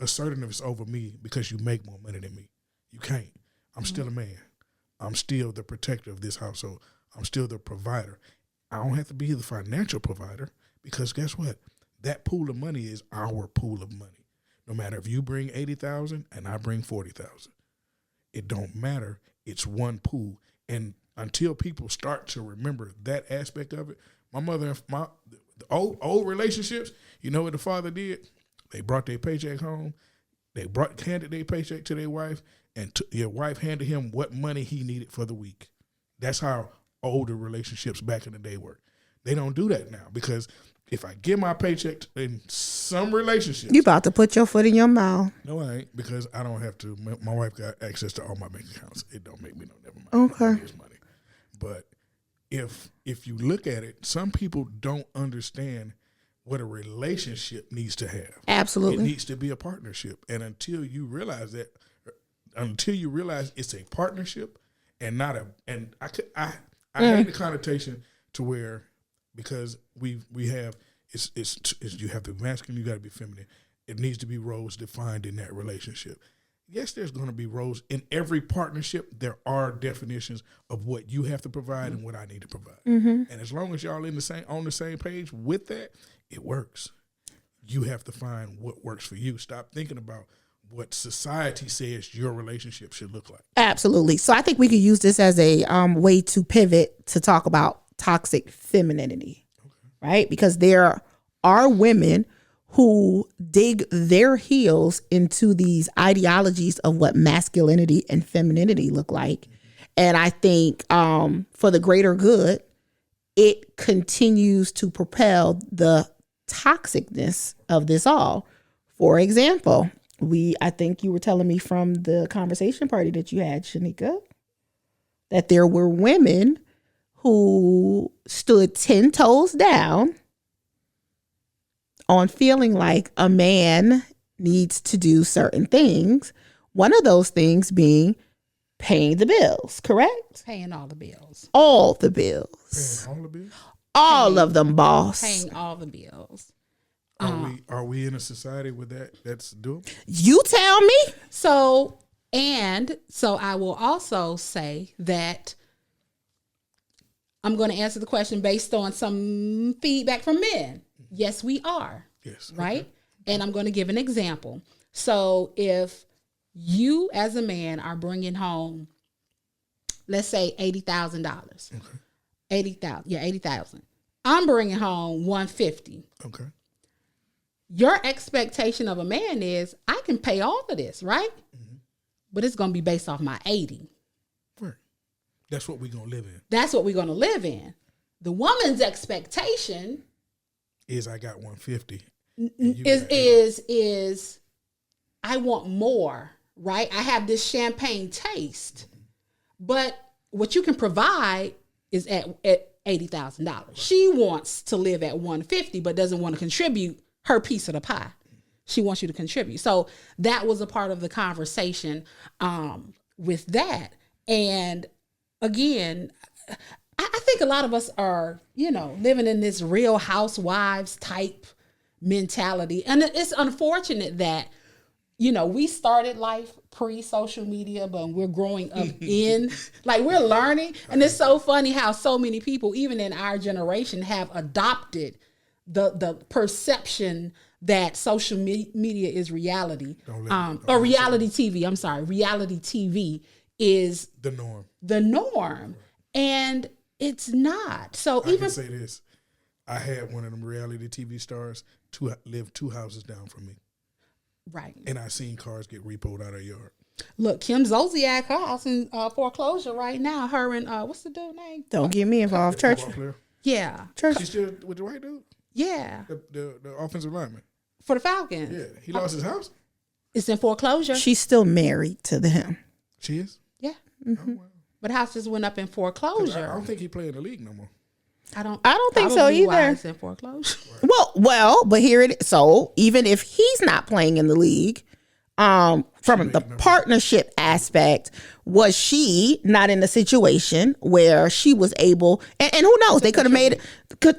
assertiveness over me because you make more money than me. You can't. I'm still a man. I'm still the protector of this household. I'm still the provider. I don't have to be the financial provider because guess what? That pool of money is our pool of money. No matter if you bring 80,000 and I bring 40,000, it don't matter. It's one pool. And until people start to remember that aspect of it, the old relationships, you know what the father did? They brought their paycheck home. They handed their paycheck to their wife, and your wife handed him what money he needed for the week. That's how older relationships back in the day work. They don't do that now because if I get my paycheck in some relationships, You about to put your foot in your mouth. no, I ain't, because I don't have to. My wife got access to all my bank accounts. It don't make me no never mind. Okay. Here's money. But if you look at it, some people don't understand what a relationship needs to have. Absolutely. It needs to be a partnership. And until you realize it's a partnership and not a, and I hate the connotation to where, because we have, it's you have to be masculine, you got to be feminine. It needs to be roles defined in that relationship. Yes, there's going to be roles in every partnership. There are definitions of what you have to provide and what I need to provide. Mm-hmm. And as long as y'all on the same page with that, it works. You have to find what works for you. Stop thinking about what society says your relationship should look like. Absolutely. So I think we could use this as a way to pivot to talk about toxic femininity, right? Because there are women who dig their heels into these ideologies of what masculinity and femininity look like. And I think for the greater good, it continues to propel the toxicness of this all. For example, I think you were telling me from the conversation party that you had, Sheneka, that there were women who stood 10 toes down on feeling like a man needs to do certain things. One of those things being paying the bills, correct? Paying all the bills. All the bills. Paying all the bills? All of them, boss. Paying all the bills. Are we in a society with that's doable? You tell me. So I will also say that I'm going to answer the question based on some feedback from men. Yes, we are. Yes. Right? Okay. And I'm going to give an example. So if you as a man are bringing home, let's say $80,000. Okay. 80,000. Yeah, 80,000. I'm bringing home 150. Okay. Your expectation of a man is I can pay all of this, right? Mm-hmm. But it's going to be based off my 80. Right. That's what we're going to live in. That's what we're going to live in. The woman's expectation is I got 150. Is I want more, right? I have this champagne taste, but what you can provide is at $80,000. Right. She wants to live at 150, but doesn't want to contribute her piece of the pie. She wants you to contribute. So that was a part of the conversation with that. And again, I think a lot of us are, living in this Real Housewives type mentality. And it's unfortunate that, we started life pre-social media, but we're growing up we're learning. And it's so funny how so many people, even in our generation, have adopted the perception that social media is reality. Reality TV. I'm sorry. Reality TV is the norm. Right. And it's not. So I can say this. I had one of them reality TV stars live 2 houses down from me. Right. And I seen cars get repoed out of her yard. Look, Kim Zolciak, her house in foreclosure right now. Her and what's the dude name? Don't get me involved. Church. Yeah. Church. She's still with the white dude? Yeah. The offensive lineman. For the Falcons. Yeah. He lost his house? It's in foreclosure. She's still married to him. She is? Yeah. Mm-hmm. Oh, wow. But the house just went up in foreclosure. I don't think he play in the league no more. I don't think so either. Why it's in foreclosure. Well, but here it is. So even if he's not playing in the league, from the partnership aspect, was she not in a situation where she was able, and who knows, they could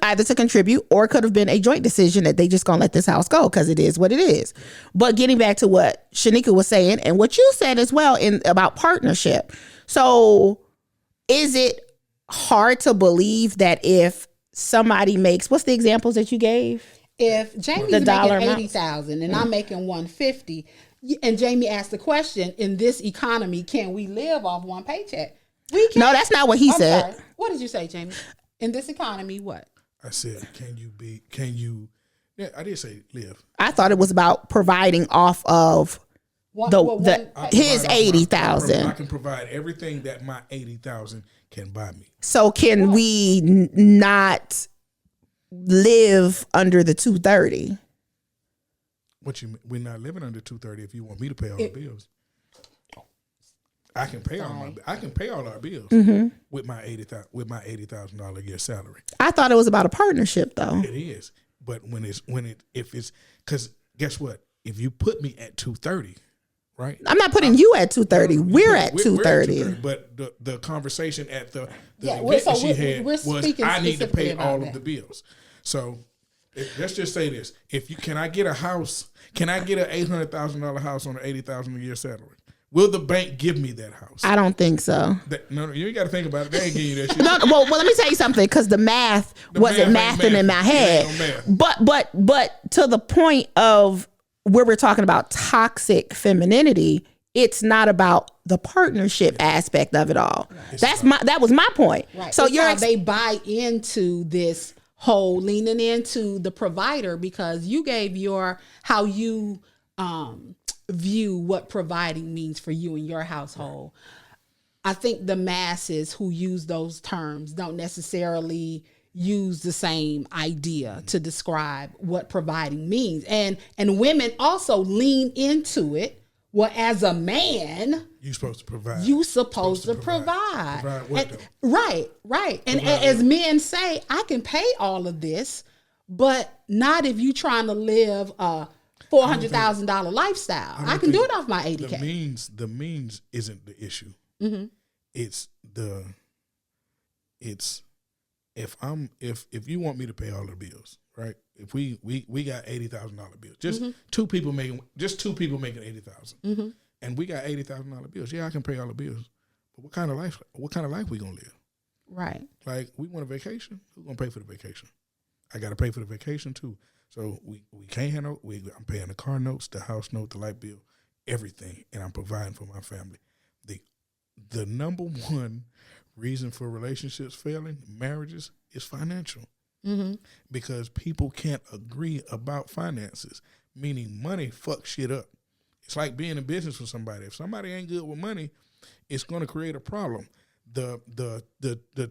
either to contribute or it could have been a joint decision that they just gonna let this house go because it is what it is. But getting back to what Sheneka was saying and what you said as well about partnership. So is it hard to believe that if somebody makes, what's the examples that you gave? If Jamie's making 80,000 and I'm making 150, and Jamie asked the question, in this economy, can we live off one paycheck? We can. No, that's not what he said. Sorry. What did you say, Jamie? In this economy, what? I said, I did say live. I thought it was about providing off of his 80,000. I can provide everything that my 80,000 can buy me. So can we not live under the 230? What you mean? We're not living under 230 if you want me to pay all the bills. I can pay all our bills with my $80,000 a year salary. I thought it was about a partnership though. It is. But if it's because guess what? If you put me at 230, right? I'm not putting you at 230. We're at 230. But the conversation at the event that she had was I need to pay all that. of the bills. So let's just say this: can I get a house? Can I get an $800,000 house on an $80,000 a year salary? Will the bank give me that house? I don't think so. No, you ain't got to think about it. They ain't giving you that shit. No, well, let me tell you something, because the math wasn't mathing in my head. But to the point of where we're talking about toxic femininity, it's not about the partnership aspect of it all. Right. That was my point. Right. So they buy into this whole leaning into the provider, because you gave how you view what providing means for you and your household. I think the masses who use those terms don't necessarily use the same idea to describe what providing means. And women also lean into it. Well, as a man, you're supposed to provide. You're supposed to provide. Provide what, and, right. And as men say, I can pay all of this, but not if you're trying to live a $400,000 lifestyle. I can do it off my $80K. The means isn't the issue. Mm-hmm. It's if you want me to pay all the bills, right? If we got $80,000 bills, just two people making $80,000, and we got $80,000 bills. Yeah, I can pay all the bills, but what kind of life we gonna live? Right. Like, we want a vacation. Who's gonna pay for the vacation? I got to pay for the vacation too. So we can't handle. I'm paying the car notes, the house note, the light bill, everything, and I'm providing for my family. The number one reason for relationships failing, marriages, is financial. Mm-hmm. Because people can't agree about finances, meaning money fucks shit up. It's like being in business with somebody. If somebody ain't good with money, it's going to create a problem. The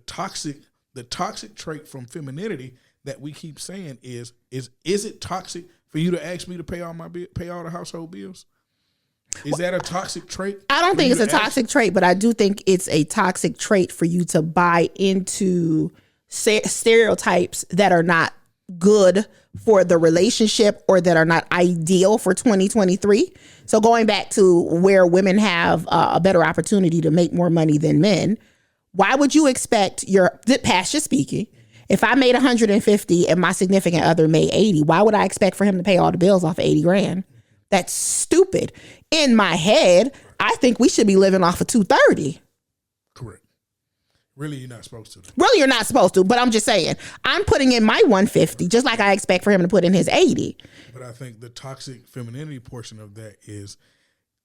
toxic trait from femininity that we keep saying is it toxic for you to ask me to pay all the household bills? Is that a toxic trait? I don't think it's a toxic trait, but I do think it's a toxic trait for you to buy into stereotypes that are not good for the relationship or that are not ideal for 2023. So going back to where women have a better opportunity to make more money than men, why would you expect Pasha speaking, if I made 150 and my significant other made 80, why would I expect for him to pay all the bills off of 80 grand? That's stupid. In my head, I think we should be living off of 230. Correct. Really, you're not supposed to. Really, you're not supposed to. But I'm just saying, I'm putting in my 150, just like I expect for him to put in his 80. But I think the toxic femininity portion of that is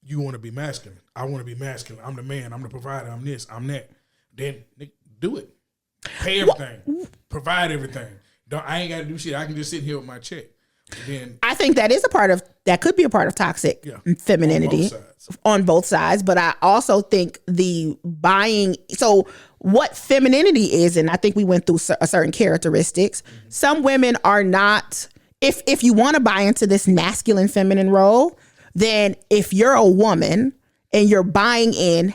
you want to be masculine. I want to be masculine. I'm the man. I'm the provider. I'm this. I'm that. Then do it. Pay everything. Provide everything. I ain't got to do shit. I can just sit here with my check. Then, I think that could be a part of toxic femininity on both sides. But I also think the buying. So what femininity is, and I think we went through certain characteristics. Mm-hmm. Some women are not. If you want to buy into this masculine feminine role, then if you're a woman and you're buying in,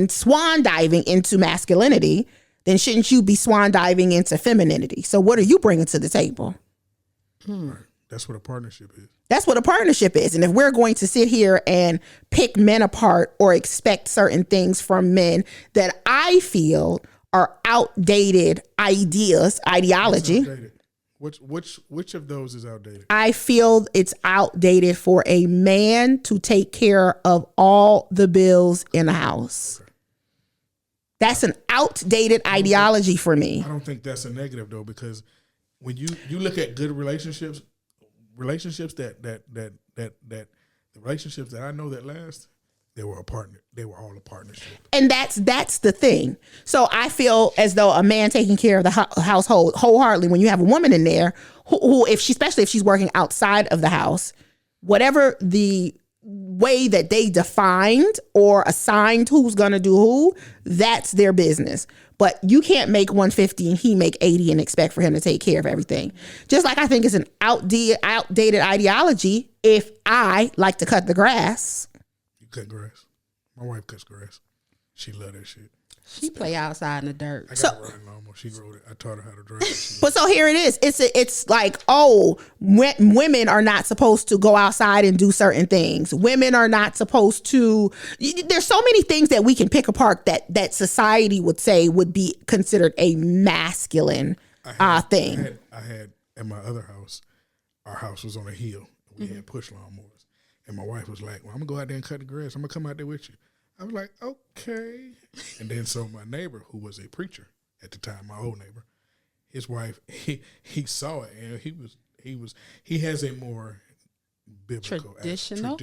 swan diving into masculinity, then shouldn't you be swan diving into femininity? So what are you bringing to the table? Right. That's what a partnership is. That's what a partnership is. And if we're going to sit here and pick men apart or expect certain things from men that I feel are outdated ideology. Outdated? Which of those is outdated? I feel it's outdated for a man to take care of all the bills in the house. Okay. That's an outdated ideology for me. I don't think that's a negative though, because when you look at good relationships that the relationships that I know that last, they were all a partnership. And that's the thing. So I feel as though a man taking care of the household wholeheartedly, when you have a woman in there who especially if she's working outside of the house, whatever the way that they defined or assigned who's going to do who, that's their business. But you can't make 150 and he make 80 and expect for him to take care of everything. Just like I think it's an outdated ideology if I like to cut the grass. You cut grass? My wife cuts grass. She love that shit. She play outside in the dirt. I got a riding lawnmower. She rode it. I taught her how to drive it. But so here it is. It's like, women are not supposed to go outside and do certain things. Women are not supposed to. There's so many things that we can pick apart that society would say would be considered a masculine thing. I had at my other house. Our house was on a hill. We had push lawnmowers, and my wife was like, "Well, I'm gonna go out there and cut the grass. I'm gonna come out there with you." I was like, okay. And then so my neighbor, who was a preacher at the time, my old neighbor, his wife, he saw it, and he has a more biblical, traditional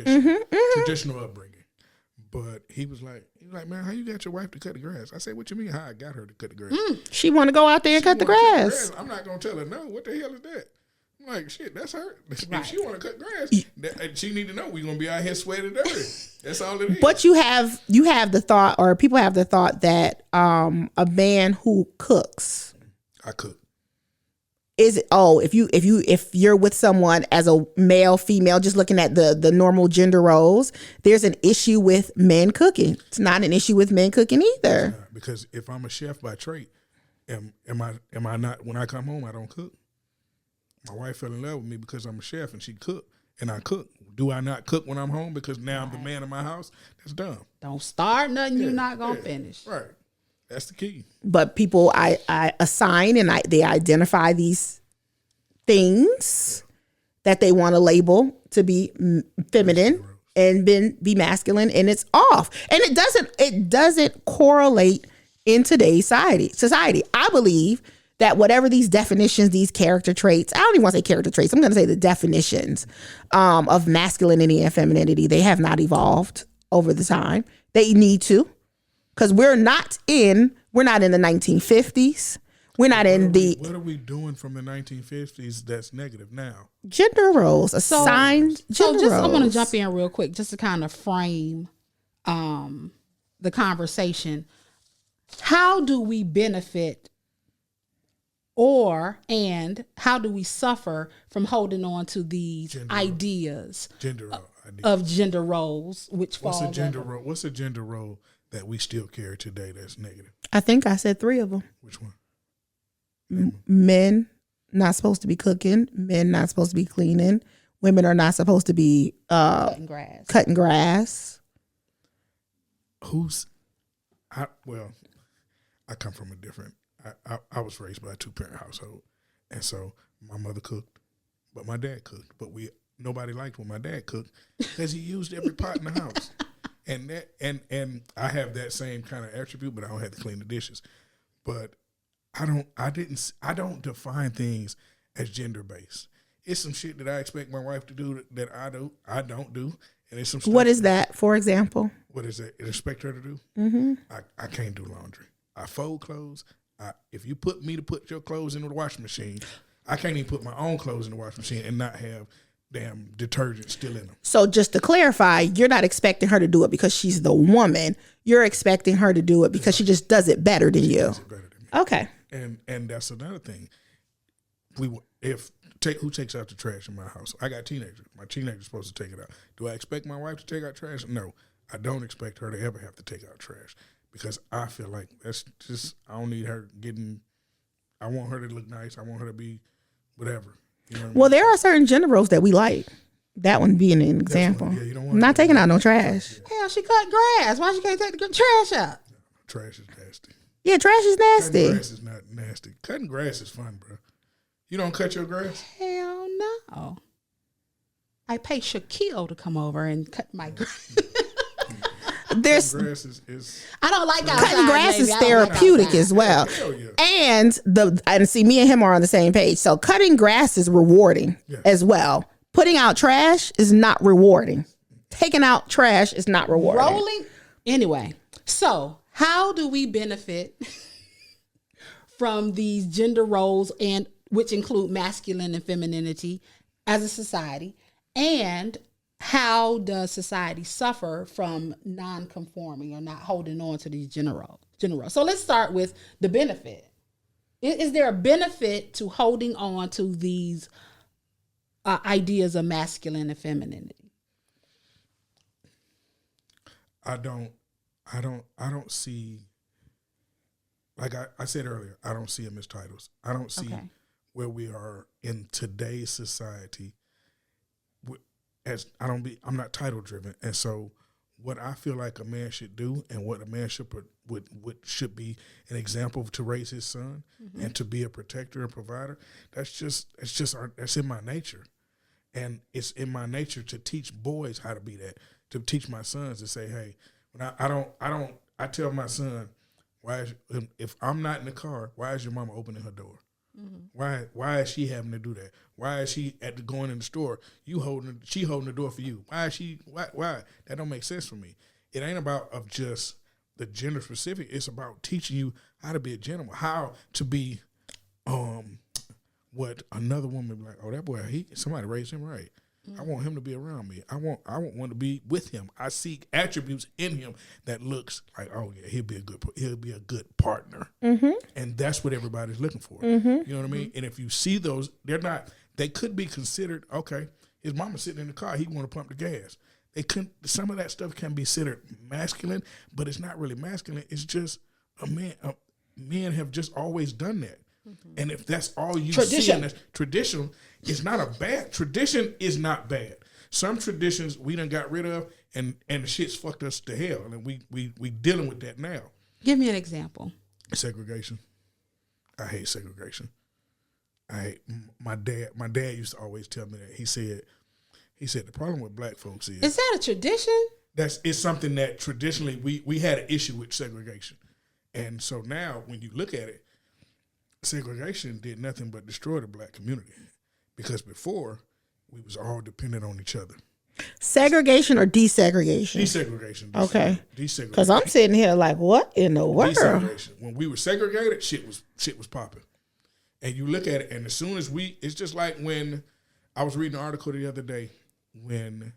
upbringing. But he was like, man, how you got your wife to cut the grass? I said, what you mean how I got her to cut the grass? She want to go out there and cut the grass. I'm not going to tell her no. What the hell is that? I'm like, shit, that's her. Right. If she want to cut grass, she need to know we're going to be out here sweating dirty. That's all it is. But you have the thought, or people have the thought that a man who cooks, I cook. is it, if you're with someone as a male, female, just looking at the normal gender roles, there's an issue with men cooking. It's not an issue with men cooking either. Because if I'm a chef by trade, am I not, when I come home, I don't cook? My wife fell in love with me because I'm a chef and she cooked and I cook. Do I not cook when I'm home because now I'm the man of my house? That's dumb. Don't start nothing you're not going to finish. Right. That's the key. But people, I assign and they identify these things that they want to label to be feminine and then be masculine, and it's off. And it doesn't correlate in today's society. I believe that whatever these definitions, these character traits, I don't even want to say character traits, I'm going to say the definitions of masculinity and femininity, they have not evolved over the time. They need to, because we're not in the 1950s. We're not what are we doing from the 1950s that's negative now? Gender roles, assigned gender roles. I want to jump in real quick just to kind of frame the conversation. How do we benefit and how do we suffer from holding on to these ideas of gender roles, which What's a gender role that we still carry today that's negative? I think I said 3 of them. Which one? Men not supposed to be cooking. Men not supposed to be cleaning. Women are not supposed to be cutting grass. I come from a different. I was raised by a 2-parent household, and so my mother cooked, but my dad cooked. But nobody liked when my dad cooked because he used every pot in the house, and I have that same kind of attribute, but I don't have to clean the dishes. But I don't define things as gender based. It's some shit that I expect my wife to do that I don't do, and it's some stuff. What is that, for example? What is that? I expect her to do. Mm-hmm. I can't do laundry. I fold clothes. If you put me to put your clothes in the washing machine, I can't even put my own clothes in the washing machine and not have damn detergent still in them. So just to clarify, you're not expecting her to do it because she's the woman. You're expecting her to do it because she just does it better than you. Does it better than me. Okay. And that's another thing. Who takes out the trash in my house? I got teenagers. My teenager's supposed to take it out. Do I expect my wife to take out trash? No. I don't expect her to ever have to take out trash. Because I feel like that's just, I don't need her I want her to look nice. I want her to be whatever. You know what I mean? There are certain gender roles that we like. That one being an example. You don't want I'm not taking out no trash. Hell, she cut grass. Why she can't take the trash out? No, trash is nasty. Yeah, trash is nasty. Cutting grass is not nasty. Cutting grass is fun, bro. You don't cut your grass? Hell no. I pay Shaquille to come over and cut my grass. There's grass is I don't like outside, cutting grass baby. is therapeutic as well. Yeah. And see, me and him are on the same page. So cutting grass is rewarding as well. Putting out trash is not rewarding. Taking out trash is not rewarding. Rolling anyway. So how do we benefit from these gender roles, and which include masculine and femininity as a society, and how does society suffer from non-conforming or not holding on to these gender roles? So let's start with the benefit. Is there a benefit to holding on to these ideas of masculine and femininity? I don't see, like I said earlier, I don't see them as titles. I don't see where we are in today's society. I'm not title driven, and so what I feel like a man should do, and what a man should be an example to raise his son, and to be a protector and provider. That's in my nature, and it's in my nature to teach boys how to be that. To teach my sons to say, hey, when I tell my son, if I'm not in the car, why is your mama opening her door? Mm-hmm. Why is she having to do that? Why is she going in the store? She holding the door for you. Why? That don't make sense for me. it ain't about of just the gender specific. It's about teaching you how to be a gentleman, how to be, what another woman be like. Oh, that boy, somebody raised him right. I want him to be around me. I want one to be with him. I see attributes in him that looks like, oh yeah, he'll be a good partner. And that's what everybody's looking for. You know what I mean? And if you see those, they could be considered, okay, his mama sitting in the car, he want to pump the gas. Some of that stuff can be considered masculine, but it's not really masculine. It's just a man. Men have just always done that. And if that's all you see in this traditional, it's not a bad tradition. Is not bad. Some traditions we done got rid of, and the shit's fucked us to hell, and we dealing with that now. Give me an example. Segregation. I hate segregation. My dad used to always tell me that. He said the problem with black folks is that a tradition? It's something that traditionally we had an issue with segregation, and so now when you look at it. Segregation did nothing but destroy the black community, because before we was all dependent on each other. Segregation or desegregation? Desegregation. Okay. Desegregation. Because I'm sitting here like, what in the world? Desegregation. When we were segregated, shit was popping. And you look at it, and as soon as it's just like when I was reading an article the other day when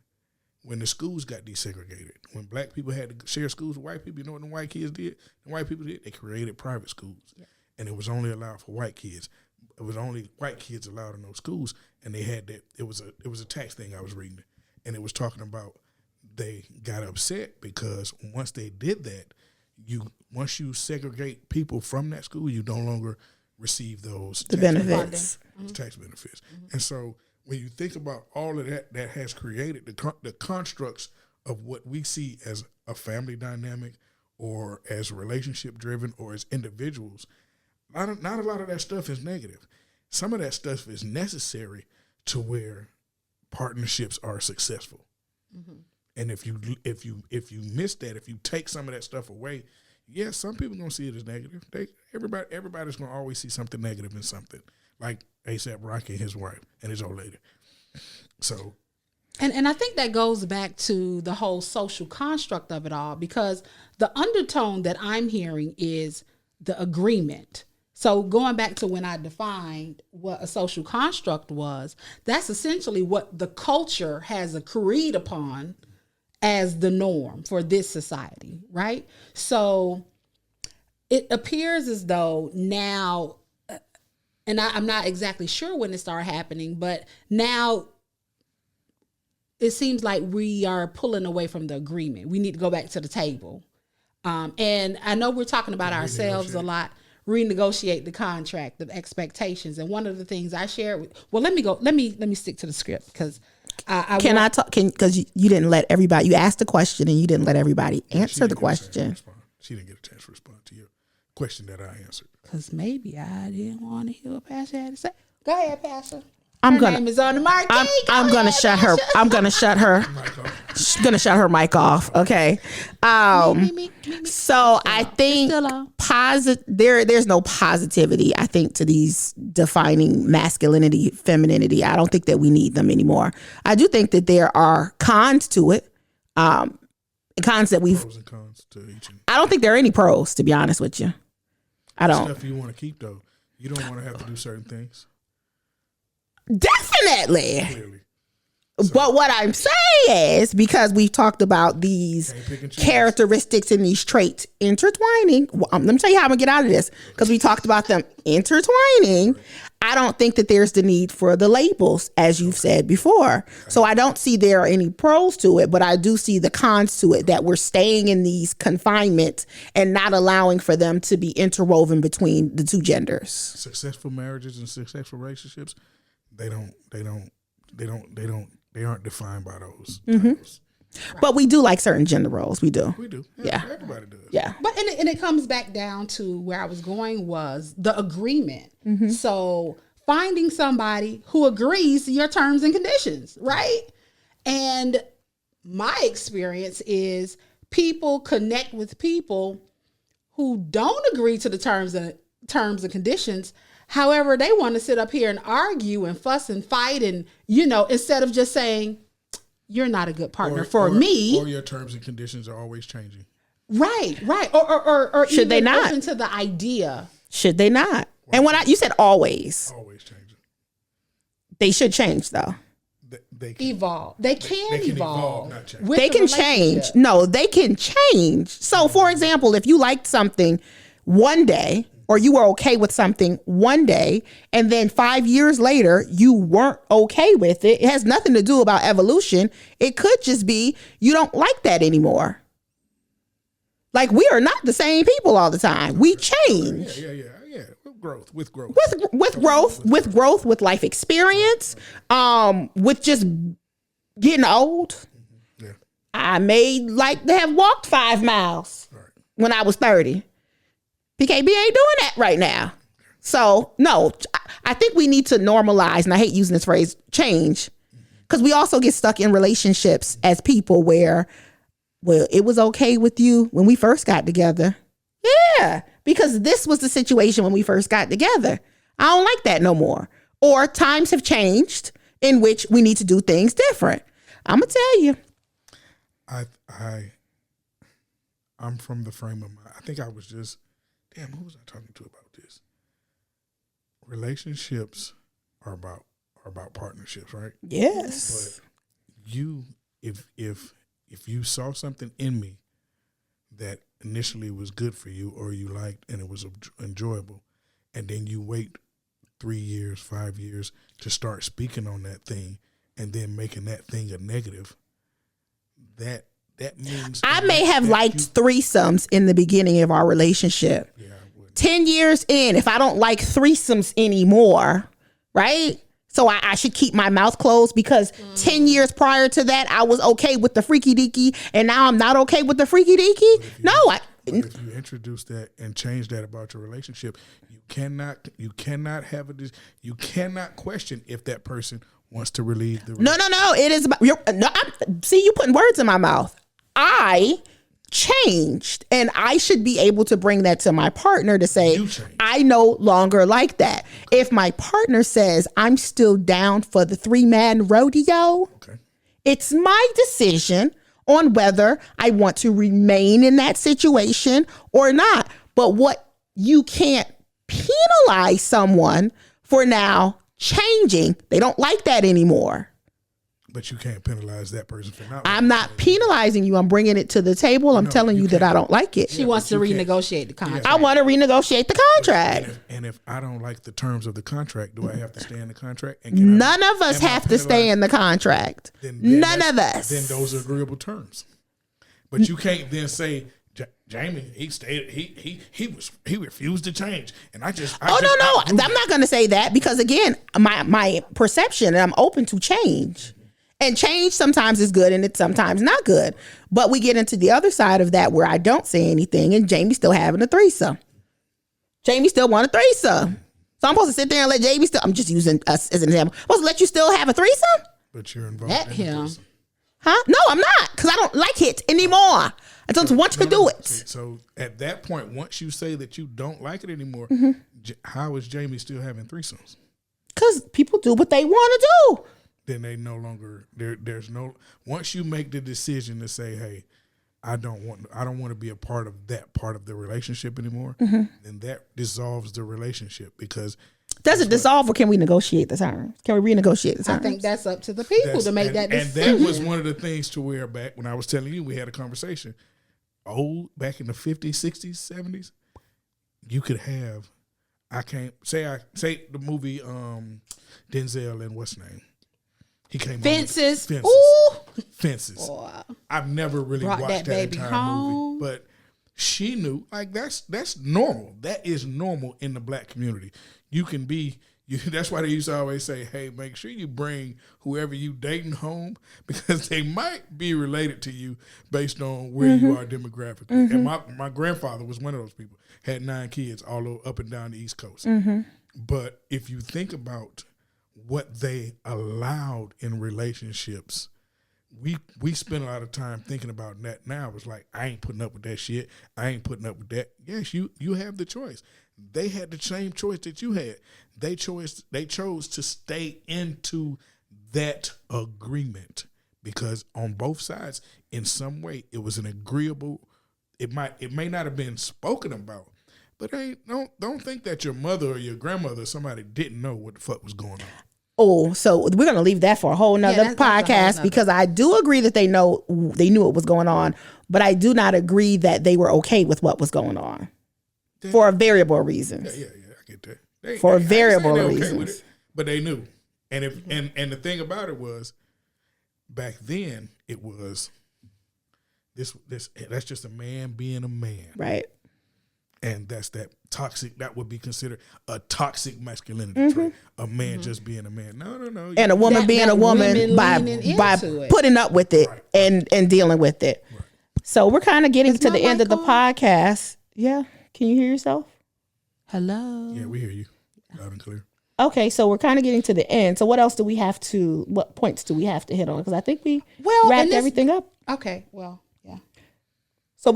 the schools got desegregated, when black people had to share schools with white people. You know what the white kids did? The white people did. They created private schools. Yeah. And it was only allowed for white kids. It was only white kids allowed in those schools, and they had that. It was a tax thing I was reading, and it was talking about they got upset because once they did that, once you segregate people from that school, you no longer receive those benefits, tax benefits. And so when you think about all of that has created the constructs of what we see as a family dynamic, or as relationship driven, or as individuals. Not a lot of that stuff is negative. Some of that stuff is necessary to where partnerships are successful. And if you miss that, if you take some of that stuff away, some people gonna see it as negative. Everybody's gonna always see something negative in something. Like A$AP Rocky and his wife and his old lady. So, and I think that goes back to the whole social construct of it all, because the undertone that I'm hearing is the agreement. So going back to when I defined what a social construct was, that's essentially what the culture has agreed upon as the norm for this society, right? So it appears as though now, and I'm not exactly sure when it started happening, but now it seems like we are pulling away from the agreement. We need to go back to the table. And I know we're talking about ourselves a lot. Renegotiate the contract of expectations. And one of the things I shared let me stick to the script, because because you didn't let everybody, you asked the question and you didn't let everybody answer the question. She didn't get a chance to respond to your question that I answered. Because maybe I didn't want to hear what Pasha had to say. Go ahead, Pasha. I'm gonna shut her. I'm gonna shut her. Gonna shut her mic off. Okay. So I think there's no positivity, I think, to these defining masculinity, femininity. I don't think that we need them anymore. I do think that there are cons to it. Cons that pros and cons to each. I don't think there are any pros, to be honest with you. I don't. Stuff you want to keep though. You don't want to have to do certain things. Definitely. Clearly. So, but what I'm saying is, because we've talked about these characteristics and these traits intertwining, let me tell you how I'm going to get out of this, because we talked about them intertwining. I don't think that there's the need for the labels, as you've said before. So I don't see there are any pros to it, but I do see the cons to it, that we're staying in these confinements and not allowing for them to be interwoven between the two genders. Successful marriages and successful relationships, they aren't defined by those titles. But we do like certain gender roles. We do. Yeah. Everybody does. Yeah. But and it comes back down to where I was going was the agreement. So finding somebody who agrees to your terms and conditions, right? And my experience is people connect with people who don't agree to the terms and conditions. However, they want to sit up here and argue and fuss and fight, and, instead of just saying, you're not a good partner for me. Or your terms and conditions are always changing. Right. Or Should they even not? open to the idea. Should they not? And when you said always changing. They should change though. They can evolve. They can evolve. Not change. with They the can change. relationship. No, they can change. So, for example, if you liked something one day, or you were okay with something one day, and then 5 years later, you weren't okay with it, it has nothing to do about evolution. It could just be you don't like that anymore. Like, we are not the same people all the time. We change. Yeah. With growth. With growth, with life experience, with just getting old. Yeah. I may like to have walked 5 miles when I was 30. PKB ain't doing that right now. So, no, I think we need to normalize, and I hate using this phrase, change. Because we also get stuck in relationships as people where, well, it was okay with you when we first got together. Yeah, because this was the situation when we first got together. I don't like that no more. Or times have changed in which we need to do things different. I'm going to tell you. I'm from the frame of mind. I think I was just, who was I talking to about this? Relationships are about partnerships, right? Yes. But if you saw something in me that initially was good for you or you liked and it was enjoyable, and then you wait 3 years, 5 years to start speaking on that thing and then making that thing a negative, that means I may have liked threesomes in the beginning of our relationship. Yeah, I would. 10 years in, if I don't like threesomes anymore, right? So I should keep my mouth closed because 10 years prior to that, I was okay with the freaky deaky, and now I'm not okay with the freaky deaky. No, if you introduce that and change that about your relationship, you cannot have you cannot question if that person wants to relieve the relationship. No. It is about, see, you putting words in my mouth. I changed, and I should be able to bring that to my partner to say, I no longer like that. If my partner says I'm still down for the 3-man rodeo, it's my decision on whether I want to remain in that situation or not. But what you can't penalize someone for now changing. They don't like that anymore. But you can't penalize that person for not. I'm not penalizing you. I'm bringing it to the table. I'm telling you that I don't like it. She wants to renegotiate the contract. I want to renegotiate the contract. And if I don't like the terms of the contract, do I have to stay in the contract? None of us have to stay in the contract. None of us. Then those are agreeable terms. But you can't then say, Jamie, he stayed. He refused to change, and I no. I'm not going to say that because again, my perception, and I'm open to change. And change sometimes is good and it's sometimes not good. But we get into the other side of that where I don't say anything and Jamie's still having a threesome. Jamie still want a threesome. So I'm supposed to sit there and let Jamie still, I'm just using us as an example. I'm supposed to let you still have a threesome? But you're involved Let in him. threesome. Huh? No, I'm not because I don't like it anymore. I don't want to do it. So at that point, once you say that you don't like it anymore, how is Jamie still having threesomes? Because people do what they want to do. Then they no longer there's no once you make the decision to say, hey, I don't want to be a part of that part of the relationship anymore, then that dissolves the relationship because does it dissolve or can we negotiate the terms? Can we renegotiate the terms? I think that's up to the people to make that decision. And that was one of the things to where back when I was telling you we had a conversation. Back in the 50s, 60s, 70s, you could have say the movie Denzel and what's his name? He came Fences. Fences. Ooh. Fences. Boy. I've never really Brought watched that that baby entire home. movie, but she knew like that's normal. That is normal in the black community. You can be. That's why they used to always say, "Hey, make sure you bring whoever you dating home because they might be related to you based on where you are demographically." And my grandfather was one of those people. Had 9 kids all up and down the East Coast. But if you think about what they allowed in relationships, we spend a lot of time thinking about that now. It's like, I ain't putting up with that shit. I ain't putting up with that. Yes, you have the choice. They had the same choice that you had. They chose to stay into that agreement because on both sides, in some way, it was an agreeable. It may not have been spoken about, but don't think that your mother or your grandmother or somebody didn't know what the fuck was going on. Oh, so we're going to leave that for a whole nother podcast because I do agree that they knew what was going on, but I do not agree that they were okay with what was going on for variable reasons. Yeah, I get that. For variable reasons. But they knew. And and the thing about it was, back then it was this that's just a man being a man. Right. And that's that toxic, that would be considered a toxic masculinity trait. A man just being a man. No. And a woman being a woman by putting up with it and dealing with it. Right. So we're kind of getting to the end of the podcast. Yeah. Can you hear yourself? Hello? Yeah, we hear you loud and clear. Okay, so we're kind of getting to the end. So what points do we have to hit on? Because I think we wrapped everything up. Okay, well, yeah. So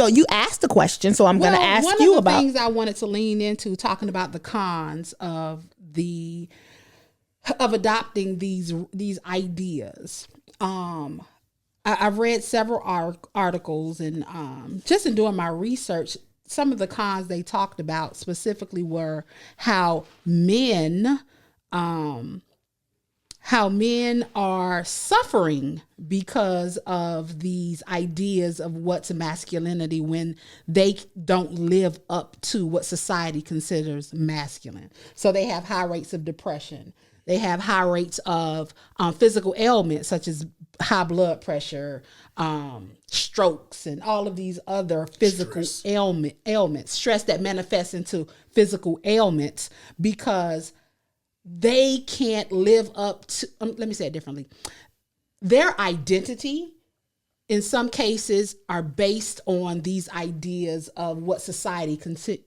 you asked the question, so I'm going to ask you about. One of the things I wanted to lean into, talking about the cons of adopting these ideas. I've read several articles, and just in doing my research, some of the cons they talked about specifically were how men are suffering because of these ideas of what's masculinity when they don't live up to what society considers masculine. So they have high rates of depression. They have high rates of physical ailments such as high blood pressure, strokes, and all of these other physical ailments, stress that manifests into physical ailments because they can't live up to, let me say it differently. Their identity, in some cases, are based on these ideas of what society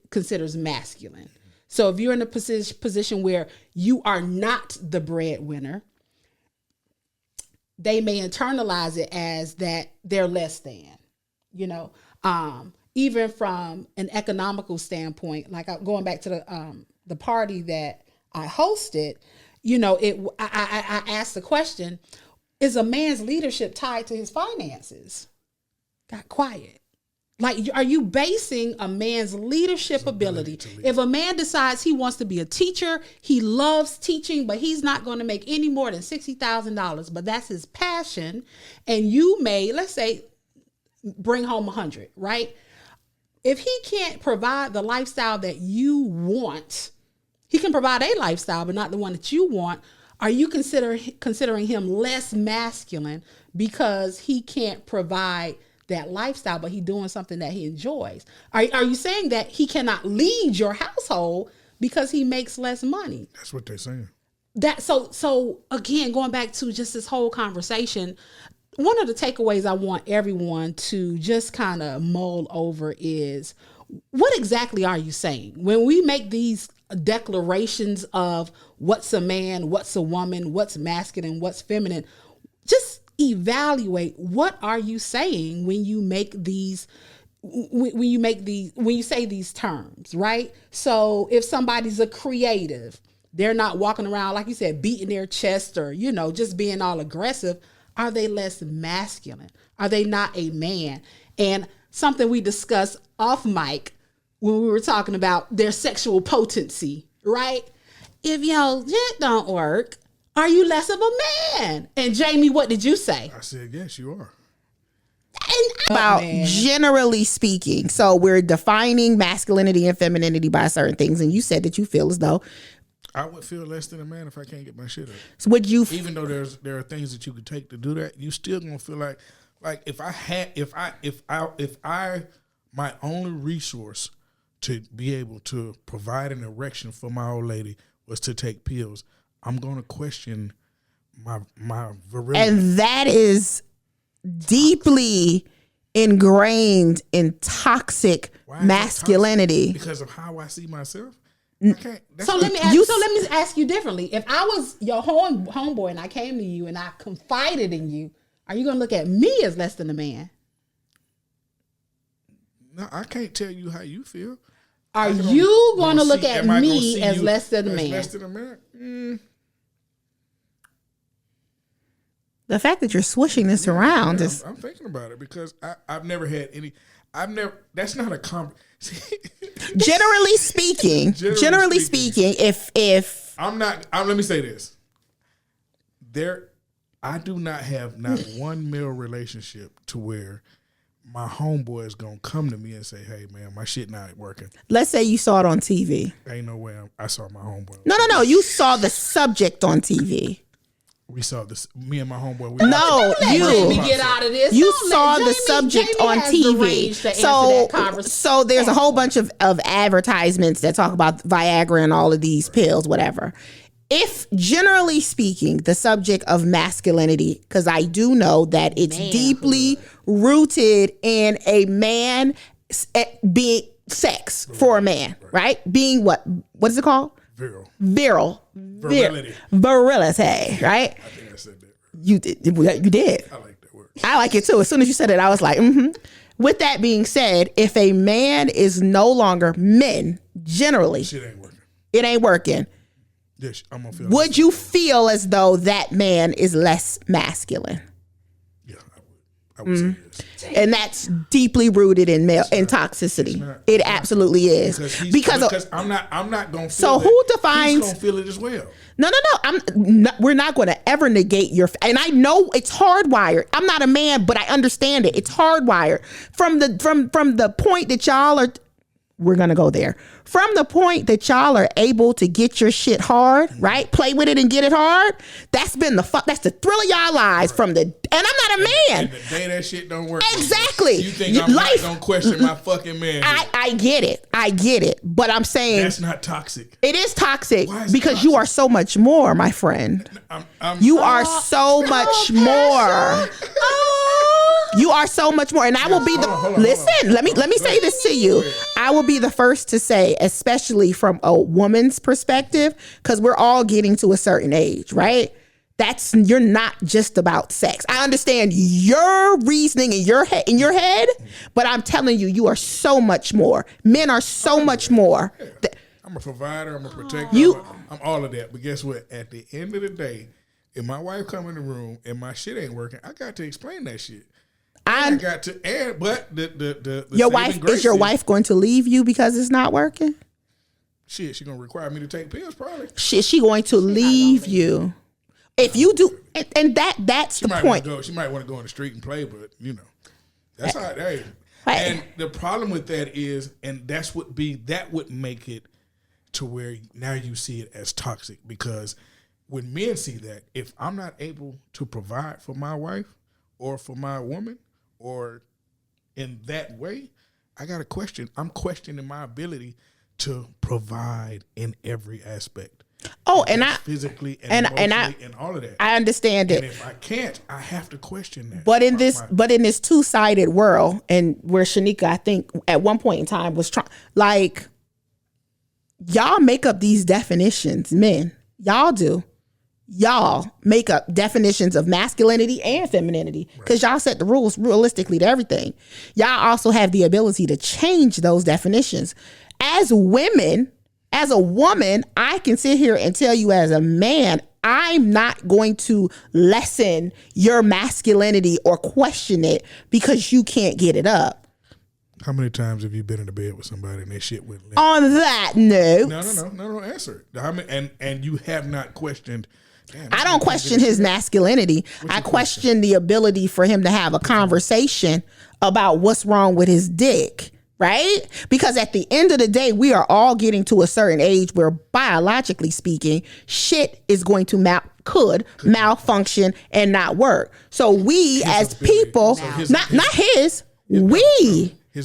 considers masculine. So if you're in a position where you are not the breadwinner, they may internalize it as that they're less than, even from an economical standpoint. Like going back to the party that I hosted, I asked the question, is a man's leadership tied to his finances? Got quiet. Like, are you basing a man's leadership ability? If a man decides he wants to be a teacher, he loves teaching, but he's not going to make any more than $60,000, but that's his passion. And you may, let's say, bring home 100, right? If he can't provide the lifestyle that you want, he can provide a lifestyle, but not the one that you want. Are you considering him less masculine because he can't provide that lifestyle, but he's doing something that he enjoys? Are you saying that he cannot lead your household because he makes less money? That's what they're saying. So again, going back to just this whole conversation, one of the takeaways I want everyone to just kind of mull over is, what exactly are you saying? When we make these declarations of what's a man, what's a woman, what's masculine, what's feminine, just evaluate what are you saying when you make these when you say these terms, right? So if somebody's a creative, they're not walking around, like you said, beating their chest or just being all aggressive. Are they less masculine? Are they not a man? And something we discussed off mic when we were talking about their sexual potency, right? If your jet don't work, are you less of a man? And Jamie, what did you say? I said, yes, you are. About generally speaking. So we're defining masculinity and femininity by certain things. And you said that you feel as though I would feel less than a man if I can't get my shit up. So would you, even though there are things that you could take to do that, you still gonna feel like if my only resource to be able to provide an erection for my old lady was to take pills, I'm gonna question my virility. And that is deeply ingrained in toxic masculinity. Because of how I see myself. So let me ask you differently. If I was your homeboy and I came to you and I confided in you, are you gonna look at me as less than a man? No, I can't tell you how you feel. Are you going to look at me as less than a man? Less than a man? The fact that you're swishing this around is. I'm thinking about it because I've never had any. That's not a Generally speaking, if I'm not, let me say this. I do not have not one male relationship to where my homeboy is gonna come to me and say, "Hey man, my shit not working." Let's say you saw it on TV. Ain't no way I saw my homeboy. No. You saw the subject on TV. We saw this. Me and my homeboy. Jamie get out of this. You saw the subject on TV. So there's a whole bunch of advertisements that talk about Viagra and all of these pills, whatever. If generally speaking, the subject of masculinity, because I do know that it's deeply rooted in a man being sex for a man, right? Being what is it called? Virility, right? I think I said that. You did. I like that word. I like it too. As soon as you said it, I was like, With that being said, if a man is no longer men, generally, Shit ain't working. It ain't working. Yes, I'm gonna feel. Would you feel as though that man is less masculine? Yeah, I would say yes. And that's deeply rooted in toxicity. It absolutely is. Because I'm not gonna feel so it. Who defines? He's gonna feel it as well. No. We're not going to ever negate your. And I know it's hardwired. I'm not a man, but I understand it. It's hardwired from the point that y'all are. We're going to go there. From the point that y'all are able to get your shit hard, right? Play with it and get it hard. That's been that's the thrill of y'all lives from the. And I'm not a man. And the day that shit don't work. Exactly. You think I'm not gonna question my fucking man? I get it. But I'm saying that's not toxic. It is toxic because toxic? You are so much more, my friend. You are so much more. You are so much more, and I will be listen. Let me say this to you. I will be the first to say, especially from a woman's perspective, because we're all getting to a certain age, right? You're not just about sex. I understand your reasoning in your head, but I'm telling you, you are so much more. Men are so much more. I'm a provider. I'm a protector. I'm all of that. But guess what? At the end of the day, if my wife come in the room and my shit ain't working, I got to explain that shit. I got to add, but the your wife going to leave you because it's not working? Shit, she gonna require me to take pills, probably. Shit, she going to leave you. If you do, and that's the point. She might want to go on the street and play, but that's how it is. And the problem with that is, and that would make it to where now you see it as toxic, because when men see that, if I'm not able to provide for my wife or for my woman or in that way, I got to question. I'm questioning my ability to provide in every aspect. Oh, and physically and emotionally and all of that. I understand it. And if I can't, I have to question that. But in this two-sided world, and where Sheneka, I think at one point in time was trying, like, y'all make up these definitions, men. Y'all do. Y'all make up definitions of masculinity and femininity because y'all set the rules realistically to everything. Y'all also have the ability to change those definitions. As women, as a woman, I can sit here and tell you as a man, I'm not going to lessen your masculinity or question it because you can't get it up. How many times have you been in the bed with somebody and that shit went limp? On that note. No, answer it. And you have not questioned. I don't question his masculinity. I question the ability for him to have a conversation about what's wrong with his dick, right? Because at the end of the day, we are all getting to a certain age where, biologically speaking, shit is going to malfunction and not work. So we as people, his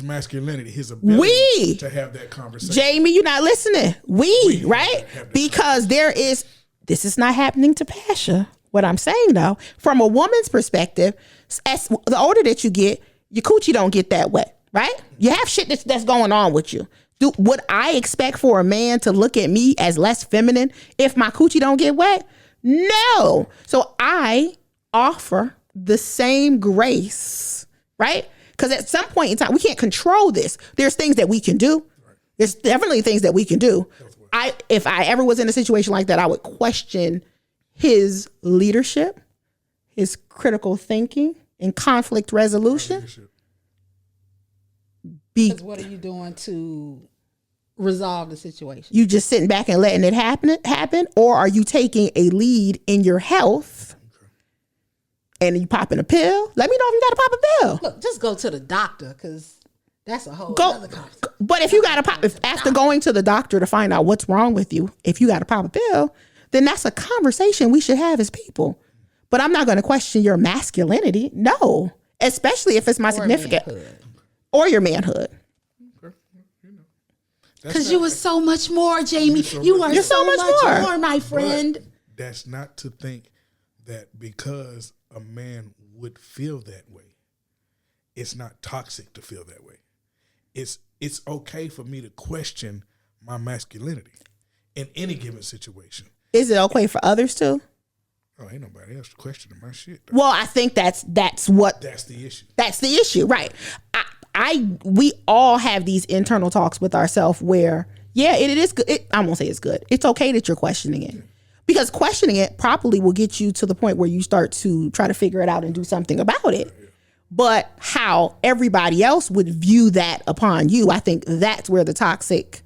masculinity, his ability to have that conversation. Jamie, you're not listening. We right? Because this is not happening to Pasha. What I'm saying though, from a woman's perspective, as the older that you get, your coochie don't get that wet, right? You have shit that's going on with you. Would I expect for a man to look at me as less feminine if my coochie don't get wet? No. So I offer the same grace, right? Because at some point in time, we can't control this. There's things that we can do. There's definitely things that we can do. If I ever was in a situation like that, I would question his leadership, his critical thinking and conflict resolution. Because what are you doing to resolve the situation? You just sitting back and letting it happen, or are you taking a lead in your health and you popping a pill? Let me know if you got to pop a pill. Look, just go to the doctor, because that's a whole other conversation. But if you got to pop, after going to the doctor to find out what's wrong with you, if you got to pop a pill, then that's a conversation we should have as people. But I'm not going to question your masculinity. No, especially if it's my significant or your manhood. Because you are so much more, Jamie. You are so much more, my friend. But that's not to think that because a man would feel that way, it's not toxic to feel that way. It's okay for me to question my masculinity in any given situation. Is it okay for others too? Oh, ain't nobody else questioning my shit, though. Well, I think that's the issue. That's the issue, right? We all have these internal talks with ourselves where, yeah, it is good. I won't say it's good. It's okay that you're questioning it, because questioning it properly will get you to the point where you start to try to figure it out and do something about it. But how everybody else would view that upon you, I think that's where the toxicity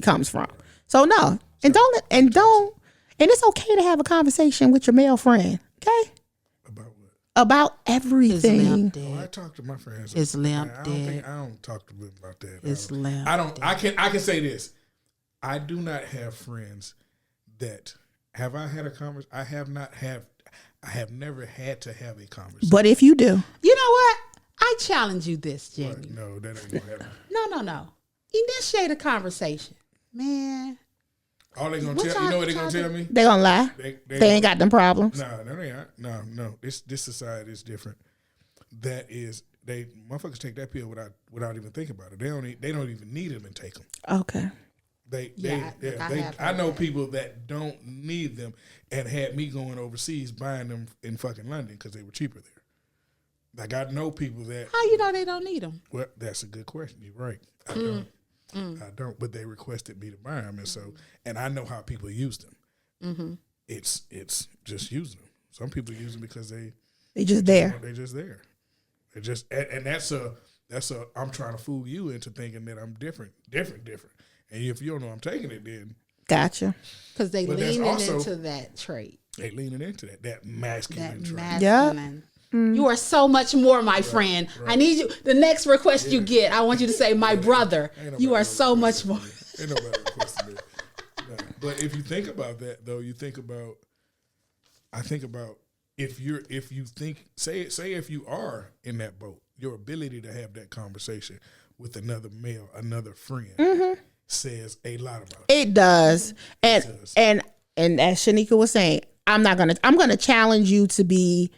comes from. So no, and it's okay to have a conversation with your male friend. Okay. About everything. Oh, I talk to my friends. It's limp I don't talk to them about that. It's limp. I can say this. I do not have friends that have I had a conversation. I have never had to have a conversation. But if you do, you know what? I challenge you this, Jamie. What? No, that ain't gonna happen. No. Initiate a conversation, man. All they gonna tell you know what they gonna tell me? They gonna lie. They ain't got them problems. No. This society is different. That is, motherfuckers take that pill without even thinking about it. They don't even need them and take them. Okay. I know people that don't need them and had me going overseas buying them in fucking London because they were cheaper there. Like, I know people that. How you know they don't need them? Well, that's a good question. You're right. I don't, but they requested me to buy them, and I know how people use them. Mm-hmm. It's just using them. Some people use them because they just there. They're just there. They're just, and that's a I'm trying to fool you into thinking that I'm different. And if you don't know I'm taking it, then gotcha. Because they leaning into that trait. They leaning into that masculine trait. Masculine. Yep. You are so much more, my friend. Right. I need you. The next request you get, I want you to say, my brother. You are so much more. Ain't nobody requesting that. No. But if you think about that, though, I think about if you are in that boat, your ability to have that conversation with another male, another friend, says a lot about it. It does. And as Sheneka was saying, I'm gonna challenge you to be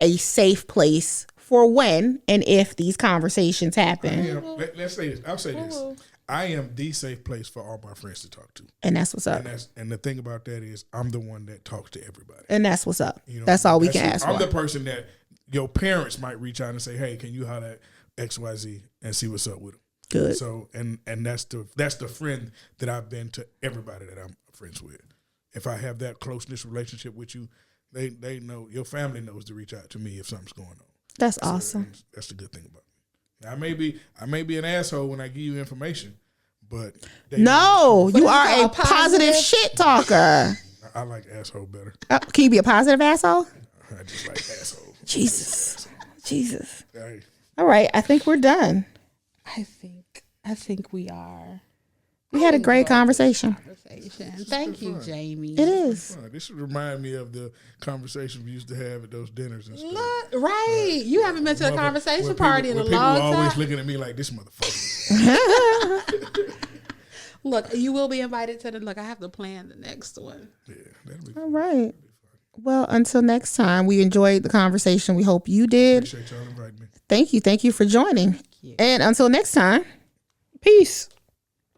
a safe place for when and if these conversations happen. Let's say this. I'll say this. I am the safe place for all my friends to talk to. And that's what's up. And the thing about that is I'm the one that talks to everybody. And that's what's up. You know, that's all we can ask for. I'm the person that your parents might reach out and say, hey, can you holler at XYZ and see what's up with them? Good. So and that's the friend that I've been to everybody that I'm friends with. If I have that closeness relationship with you, they know, your family knows to reach out to me if something's going on. That's awesome. That's the good thing about me. I may be an asshole when I give you information, but no, you are a positive shit talker. I like asshole better. Can you be a positive asshole? I just like asshole. Jesus. Hey. All right, I think we're done. I think we are. We had a great conversation. Thank you, Jamie. It is. This would remind me of the conversation we used to have at those dinners and stuff. Right. You haven't been to a conversation party in a long time. People always looking at me like, this motherfucker. Look, you will be invited to the, I have to plan the next one. Yeah, that'll be all right. Well, until next time, we enjoyed the conversation. We hope you did. Appreciate y'all inviting me. Thank you. Thank you for joining. And until next time, peace.